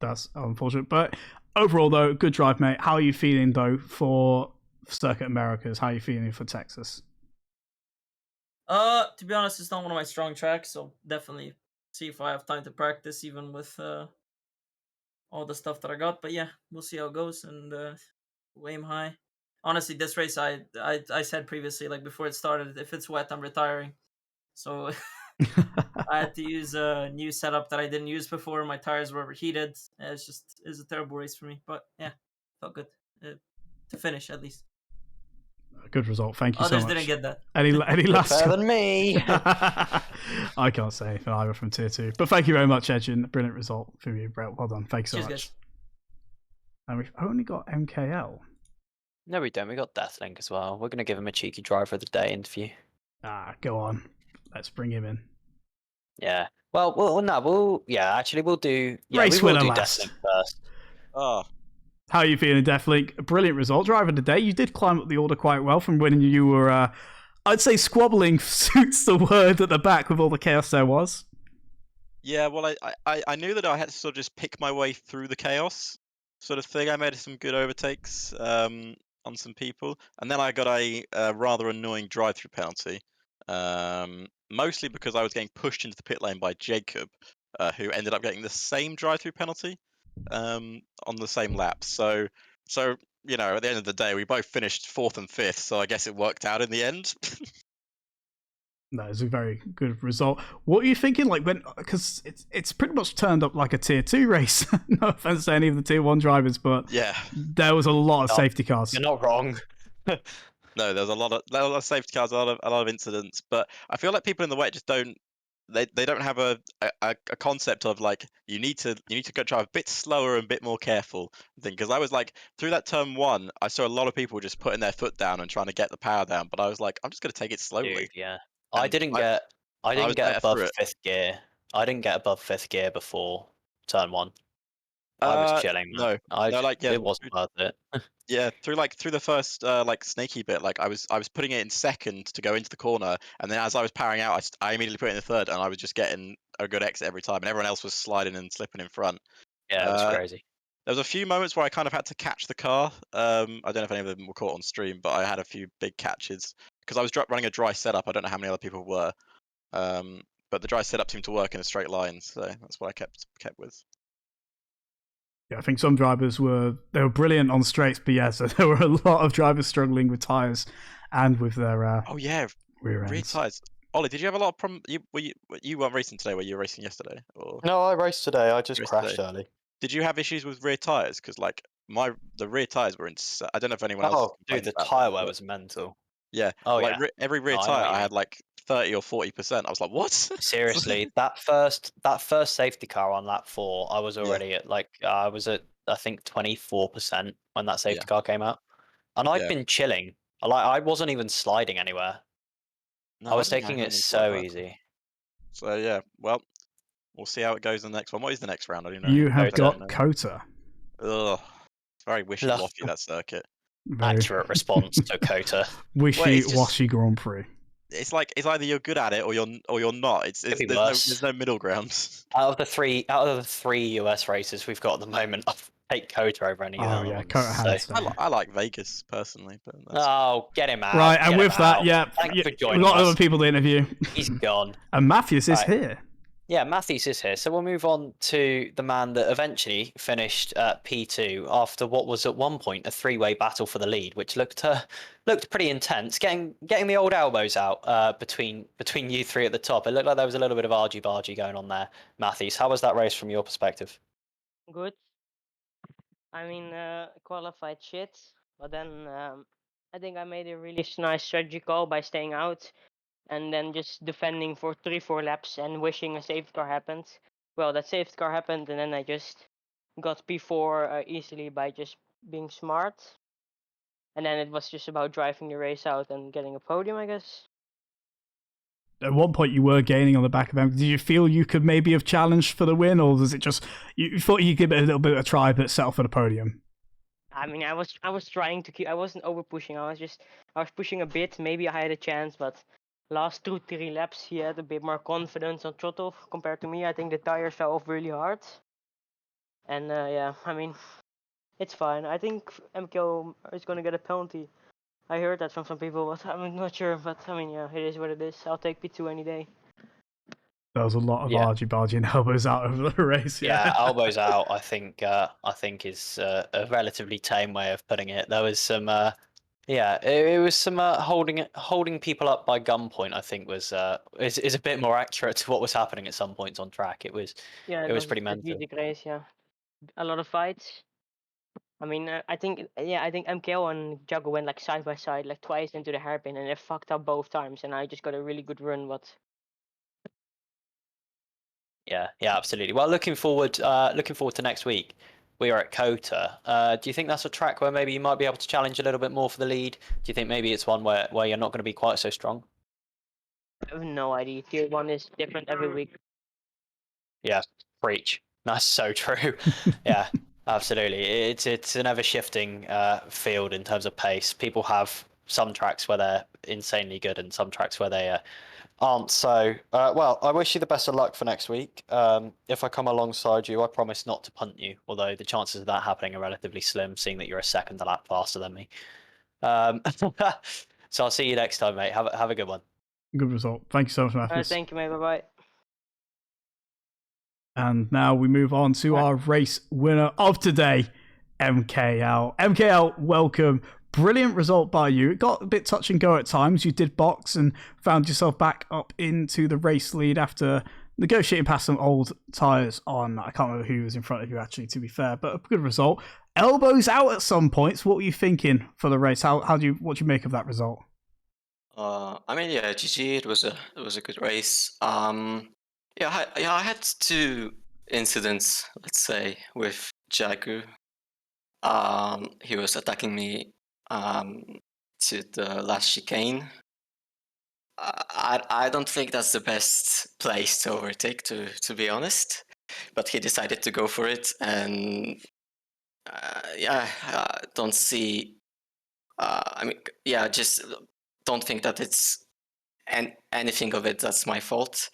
S1: That's unfortunate, but overall though, good drive, mate. How are you feeling though for Circuit Americas? How are you feeling for Texas?
S3: To be honest, it's not one of my strong tracks, so definitely see if I have time to practice, even with all the stuff that I got. But yeah, we'll see how it goes, and we'll aim high. Honestly, this race, I said previously, like before it started, if it's wet, I'm retiring. So I had to use a new setup that I didn't use before. My tires were overheated. It's a terrible race for me. But yeah, felt good to finish at least.
S1: A good result. Thank you
S3: Others
S1: so much.
S3: didn't get that.
S1: Any last
S2: better than me.
S1: I can't say anything either from tier 2. But thank you very much, Edgin. Brilliant result from you, Brett. Well done. Thanks so much.
S3: Guys.
S1: And we've only got MKL.
S2: No, we don't. We got Deathlink as well. We're going to give him a cheeky driver of the day interview.
S1: Go on. Let's bring him in.
S2: Yeah. Well, we'll do. Yeah,
S1: Race
S2: we will
S1: winner
S2: do
S1: last.
S2: Deathlink first.
S4: Oh,
S1: How are you feeling, Deathlink? A brilliant result. Driver of the day. You did climb up the order quite well from when you were, I'd say squabbling suits the word at the back with all the chaos there was.
S4: yeah. Well, I knew that I had to sort of just pick my way through the chaos sort of thing. I made some good overtakes on some people, and then I got a rather annoying drive-through penalty. Mostly because I was getting pushed into the pit lane by Jacob, who ended up getting the same drive-through penalty on the same lap. So you know, at the end of the day, we both finished 4th and 5th. So I guess it worked out in the end.
S1: That is a very good result. What are you thinking? Like because it's pretty much turned up like a tier 2 race. No offense to any of the tier 1 drivers, but
S4: Yeah,
S1: there was a lot of safety cars.
S2: You're not wrong.
S4: no, there's a lot of safety cars, a lot of incidents. But I feel like people in the wet just don't. They don't have a concept of like you need to go drive a bit slower and a bit more careful thing. Because I was like through that turn 1, I saw a lot of people just putting their foot down and trying to get the power down. But I was like, I'm just gonna take it slowly.
S2: Dude, yeah.
S4: And
S2: I didn't
S4: was
S2: get
S4: better
S2: above
S4: through it.
S2: 5th gear. I didn't get above 5th gear before turn 1. I was chilling, man. It wasn't worth it.
S4: Yeah, through the first like snaky bit, like I was putting it in second to go into the corner, and then as I was powering out, I immediately put it in the third, and I was just getting a good exit every time, and everyone else was sliding and slipping in front.
S2: Yeah, it was crazy.
S4: There was a few moments where I kind of had to catch the car. I don't know if any of them were caught on stream, but I had a few big catches because I was running a dry setup. I don't know how many other people were, but the dry setup seemed to work in a straight line, so that's what I kept with.
S1: Yeah, I think some drivers were brilliant on straights, but yeah, so there were a lot of drivers struggling with tyres and with their rear ends.
S4: Tyres. Ollie, did you have a lot of problems? You weren't racing today, were you racing yesterday? Or
S2: No, I raced today. I just
S4: Raced
S2: crashed
S4: today.
S2: early.
S4: did you have issues with rear tyres? Because like the rear tyres were insane. I don't know if anyone else.
S2: Oh, dude, the tyre wear was mental.
S4: Yeah.
S2: Oh,
S4: like
S2: yeah.
S4: every rear
S2: No, I know
S4: tyre,
S2: what you
S4: I
S2: mean.
S4: had like 30 or 40%. I was like, what?
S2: Seriously, that first safety car on lap 4, I was already at I was at I think 24% when that safety car came out, and I've been chilling. I wasn't even sliding anywhere.
S4: No,
S2: I was
S4: didn't
S2: taking
S4: have
S2: it
S4: anything
S2: so
S4: like that.
S2: easy.
S4: So yeah, well, we'll see how it goes in the next one. What is the next round? I don't know.
S1: You have
S2: Kota.
S1: got Kota.
S4: Ugh, very wishy-washy that circuit.
S1: Very
S2: Accurate response to Kota.
S1: wishy-washy Grand Prix.
S4: It's like it's either you're good at it or you're not.
S2: Could be
S4: There's no middle ground.
S2: Out of the three US races we've got at the moment, I'll take Kota over any of them.
S1: Kota hands
S2: So-
S1: down.
S4: I like Vegas personally, but that's...
S2: Oh, get him out.
S1: Right, and
S2: get
S1: with
S2: him
S1: that,
S2: out.
S1: yeah,
S2: Thanks for
S1: a
S2: joining
S1: lot of
S2: us.
S1: other people to interview.
S2: He's gone.
S1: And Matthews is
S2: Right.
S1: here.
S2: Yeah, Matthews is here. So we'll move on to the man that eventually finished P2 after what was at one point a three-way battle for the lead, which looked pretty intense. Getting the old elbows out between you three at the top. It looked like there was a little bit of argy-bargy going on there. Matthews, how was that race from your perspective?
S5: Good. I mean, qualified shit, but then I think I made a really nice strategy call by staying out and then just defending for 3-4 laps and wishing a safety car happened. Well, that safety car happened, and then I just got P4 easily by just being smart. And then it was just about driving the race out and getting a podium, I guess.
S1: At one point, you were gaining on the back of him. Did you feel you could maybe have challenged for the win, or was it just you thought you'd give it a little bit of a try, but settle for the podium?
S5: I mean, I was trying to keep. I wasn't over pushing. I was pushing a bit. Maybe I had a chance, but last 2-3 laps he had a bit more confidence on throttle compared to me. I think the tires fell off really hard. And yeah, I mean, it's fine. I think MKO is gonna get a penalty. I heard that from some people, but I'm not sure. But I mean, yeah, it is what it is. I'll take P2 any day.
S1: There was a lot of
S2: Yeah.
S1: argy-bargy and elbows out over the race.
S2: Yeah, elbows out. I think is a relatively tame way of putting it. There was some yeah, it was some holding people up by gunpoint. I think was is a bit more accurate to what was happening at some points on track.
S5: Yeah,
S2: It
S5: it
S2: was
S5: was a
S2: pretty mental.
S5: strategic race. Yeah, a lot of fights. I mean, I think MKO and Jago went like side by side, like twice into the hairpin, and they fucked up both times. And I just got a really good run, but
S2: Yeah, absolutely. Well, looking forward to next week. We are at Kota. Do you think that's a track where maybe you might be able to challenge a little bit more for the lead? Do you think maybe it's one where you're not going to be quite so strong?
S5: I have no idea. Tier 1 is different every week.
S2: Yeah, preach. That's so true. Yeah, absolutely. It's an ever shifting field in terms of pace. People have some tracks where they're insanely good and some tracks where they aren't. So, well, I wish you the best of luck for next week. If I come alongside you, I promise not to punt you, although the chances of that happening are relatively slim, seeing that you're a second a lap faster than me. So I'll see you next time, mate. Have a good one.
S1: Good result. Thank you so much, Matthews.
S5: Thank you, mate. Bye bye.
S1: And now we move on to our race winner of today, MKL. MKL, welcome. Brilliant result by you. It got a bit touch and go at times. You did box and found yourself back up into the race lead after negotiating past some old tyres on, I can't remember who was in front of you actually, to be fair, but a good result. Elbows out at some points. What were you thinking for the race? What do you make of that result?
S6: I mean, yeah, GG. It was a good race. I had two incidents, let's say, with Jagu. He was attacking me to the last chicane. I don't think that's the best place to overtake, to be honest. But he decided to go for it, and don't see. Just don't think that it's anything of it that's my fault.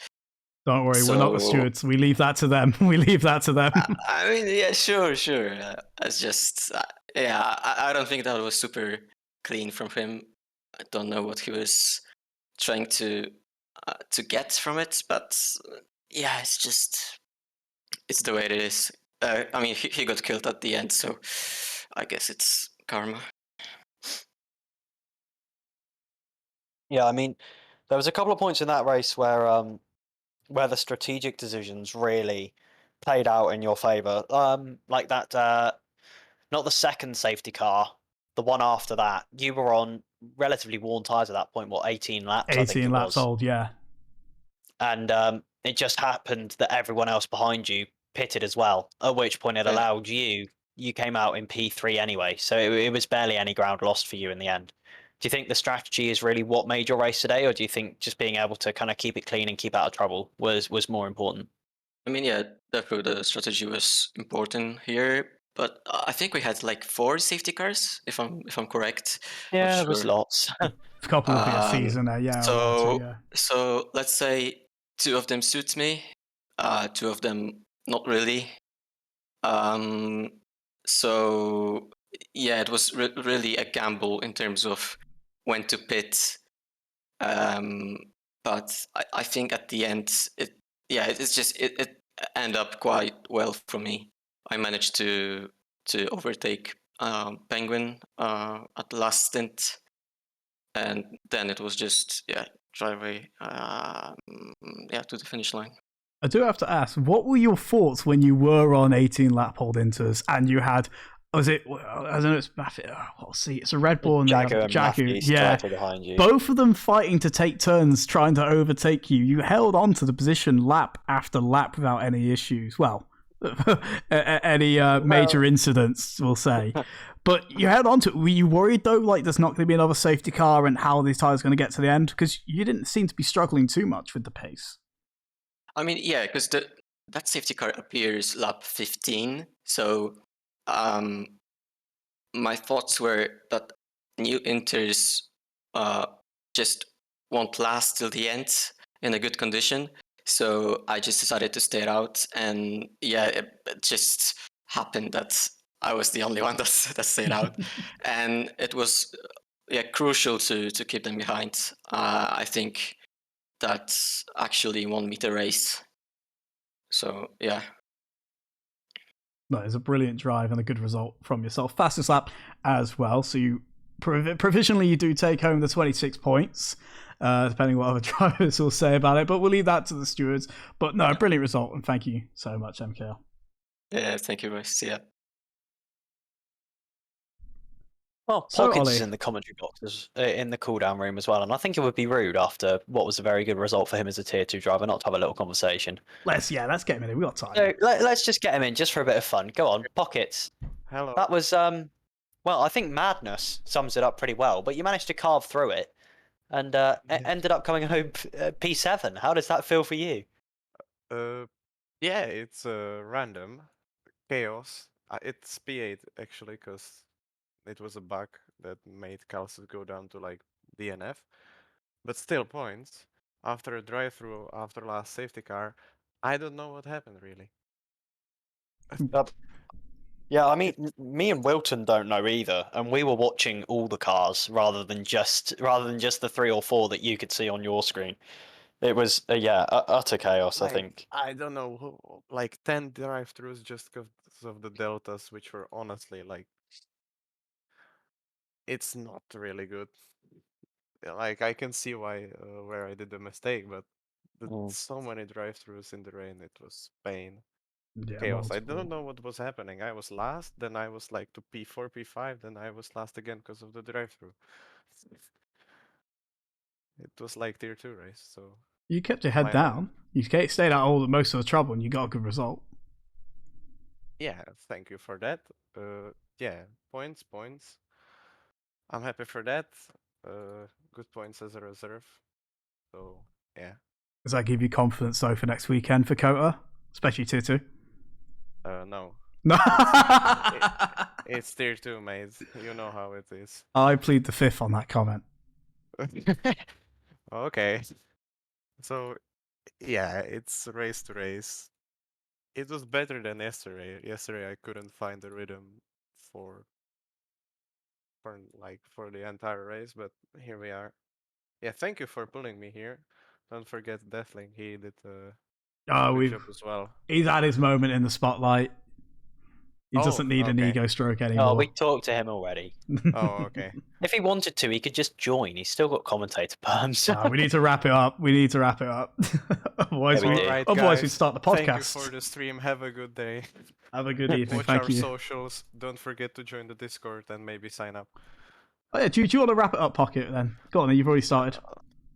S1: Don't worry, we're not the stewards. We leave that to them. We leave that to them.
S6: I mean, yeah, sure. It's just, I don't think that was super clean from him. I don't know what he was trying to get from it, but yeah, it's the way it is. I mean, he got killed at the end, so I guess it's karma.
S2: Yeah, I mean, there was a couple of points in that race where the strategic decisions really played out in your favor. Like that, not the second safety car, the one after that. You were on relatively worn tires at that point. What, 18 laps?
S1: 18
S2: I think it
S1: laps
S2: was.
S1: old, yeah.
S2: And it just happened that everyone else behind you pitted as well. At which point it allowed you. You came out in P3 anyway, so it was barely any ground lost for you in the end. Do you think the strategy is really what made your race today, or do you think just being able to kind of keep it clean and keep out of trouble was more important?
S6: I mean, yeah, definitely the strategy was important here, but I think we had like 4 safety cars, if I'm correct.
S2: Yeah,
S6: Not
S2: it was
S6: sure.
S2: lots.
S1: A couple of the season there, yeah.
S6: So let's say 2 of them suit me, 2 of them not really. So yeah, it was really a gamble in terms of when to pit. But I think at the end yeah, it's just it ended up quite well for me. I managed to overtake Penguin at the last stint, and then it was just drive away to the finish line.
S1: I do have to ask, what were your thoughts when you were on 18 lap hold inters and you had, was it, I don't know, it's a Red Bull and
S2: Jagu and
S1: Jagu,
S2: Matthews
S1: yeah,
S2: directly behind you.
S1: both of them fighting to take turns, trying to overtake you. You held on to the position lap after lap without any issues. Well, any major incidents, we'll say. But you held on to it. Were you worried, though, like there's not going to be another safety car and how these tyres are going to get to the end? Because you didn't seem to be struggling too much with the pace.
S6: I mean, yeah, because that safety car appears lap 15. So my thoughts were that new inters just won't last till the end in a good condition. So I just decided to stay out, and yeah, it just happened that I was the only one that stayed out, and it was crucial to keep them behind. I think that actually won me the race. So yeah.
S1: No, it's a brilliant drive and a good result from yourself. Fastest lap as well. So you provisionally you do take home the 26 points, depending what other drivers will say about it. But we'll leave that to the stewards. But no, brilliant result, and thank you so much, MKL.
S6: Yeah, thank you, guys. See ya.
S2: Well,
S1: So,
S2: Pockets
S1: Ollie.
S2: is in the commentary box, in the cooldown room as well, and I think it would be rude after what was a very good result for him as a tier 2 driver not to have a little conversation.
S1: Let's get him in. We got time.
S2: So let's just get him in just for a bit of fun. Go on, Pockets.
S7: Hello.
S2: That was well, I think madness sums it up pretty well, but you managed to carve through it and ended up coming home P7. How does that feel for you?
S7: Yeah, it's random chaos. It's P8 actually, because it was a bug that made Calcis go down to like DNF, but still points after a drive-through after last safety car. I don't know what happened really.
S2: Yeah, I mean, me and Wilton don't know either, and we were watching all the cars rather than just the 3 or 4 that you could see on your screen. It was utter chaos. I think.
S7: I don't know, like 10 drive-throughs just because of the deltas, which were honestly like, it's not really good. Like I can see why where I did the mistake, but so many drive-throughs in the rain, it was pain.
S1: Yeah,
S7: Chaos. I
S1: multiple.
S7: don't know what was happening. I was last, then I was like to P4, P5, then I was last again because of the drive-through. It was like tier 2 race, so
S1: You kept your head
S7: why not?
S1: down. You stayed out all most of the trouble, and you got a good result.
S7: Yeah, thank you for that. Yeah, points. I'm happy for that. Good points as a reserve. So yeah.
S1: Does that give you confidence though for next weekend for Kota, especially tier 2?
S7: No.
S1: No.
S7: It's tier 2, mate. You know how it is.
S1: I plead the fifth on that comment.
S7: Okay. So yeah, it's race to race. It was better than yesterday. Yesterday I couldn't find the rhythm for the entire race, but here we are. Yeah, thank you for pulling me here. Don't forget Deathling. He did a good job as well.
S1: He's had his moment in the spotlight. He doesn't need an ego stroke anymore.
S2: Oh, we talked to him already.
S7: Oh, okay.
S2: If he wanted to, he could just join. He's still got commentator perms.
S1: We need to wrap it up. Otherwise,
S2: Yeah, we do.
S7: Alright,
S1: otherwise
S7: guys,
S1: we start the
S7: Thank you
S1: podcast.
S7: for the stream. Have a good day.
S1: Have a good evening.
S7: Watch
S1: Thank
S7: our
S1: you.
S7: socials. Don't forget to join the Discord and maybe sign up.
S1: Oh, yeah, do you want to wrap it up, Pocket? Then go on. Then you've already started.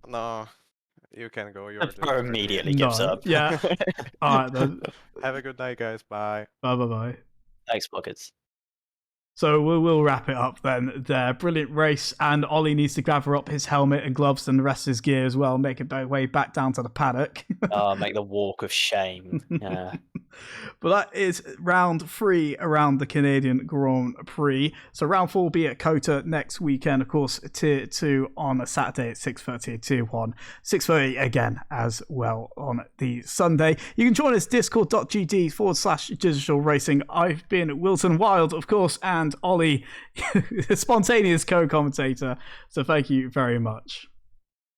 S7: No, you can go. You're the
S2: Or immediately gives up.
S1: Yeah. All right then.
S7: Have a good night, guys. Bye.
S1: Bye.
S2: Thanks, Pockets.
S1: So we'll wrap it up then. There, brilliant race, and Ollie needs to gather up his helmet and gloves and the rest of his gear as well, make it way back down to the paddock.
S2: Make the walk of shame. Yeah.
S1: But that is round 3 around the Canadian Grand Prix. So round 4 will be at Kota next weekend. Of course, tier 2 on a Saturday at 6:30, tier 1 6:30 again as well on the Sunday. You can join us discord.gg/digital racing. I've been Wilton Wild, of course, and Ollie, spontaneous co-commentator. So thank you very much.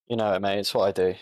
S2: You know it, mate. It's what I do.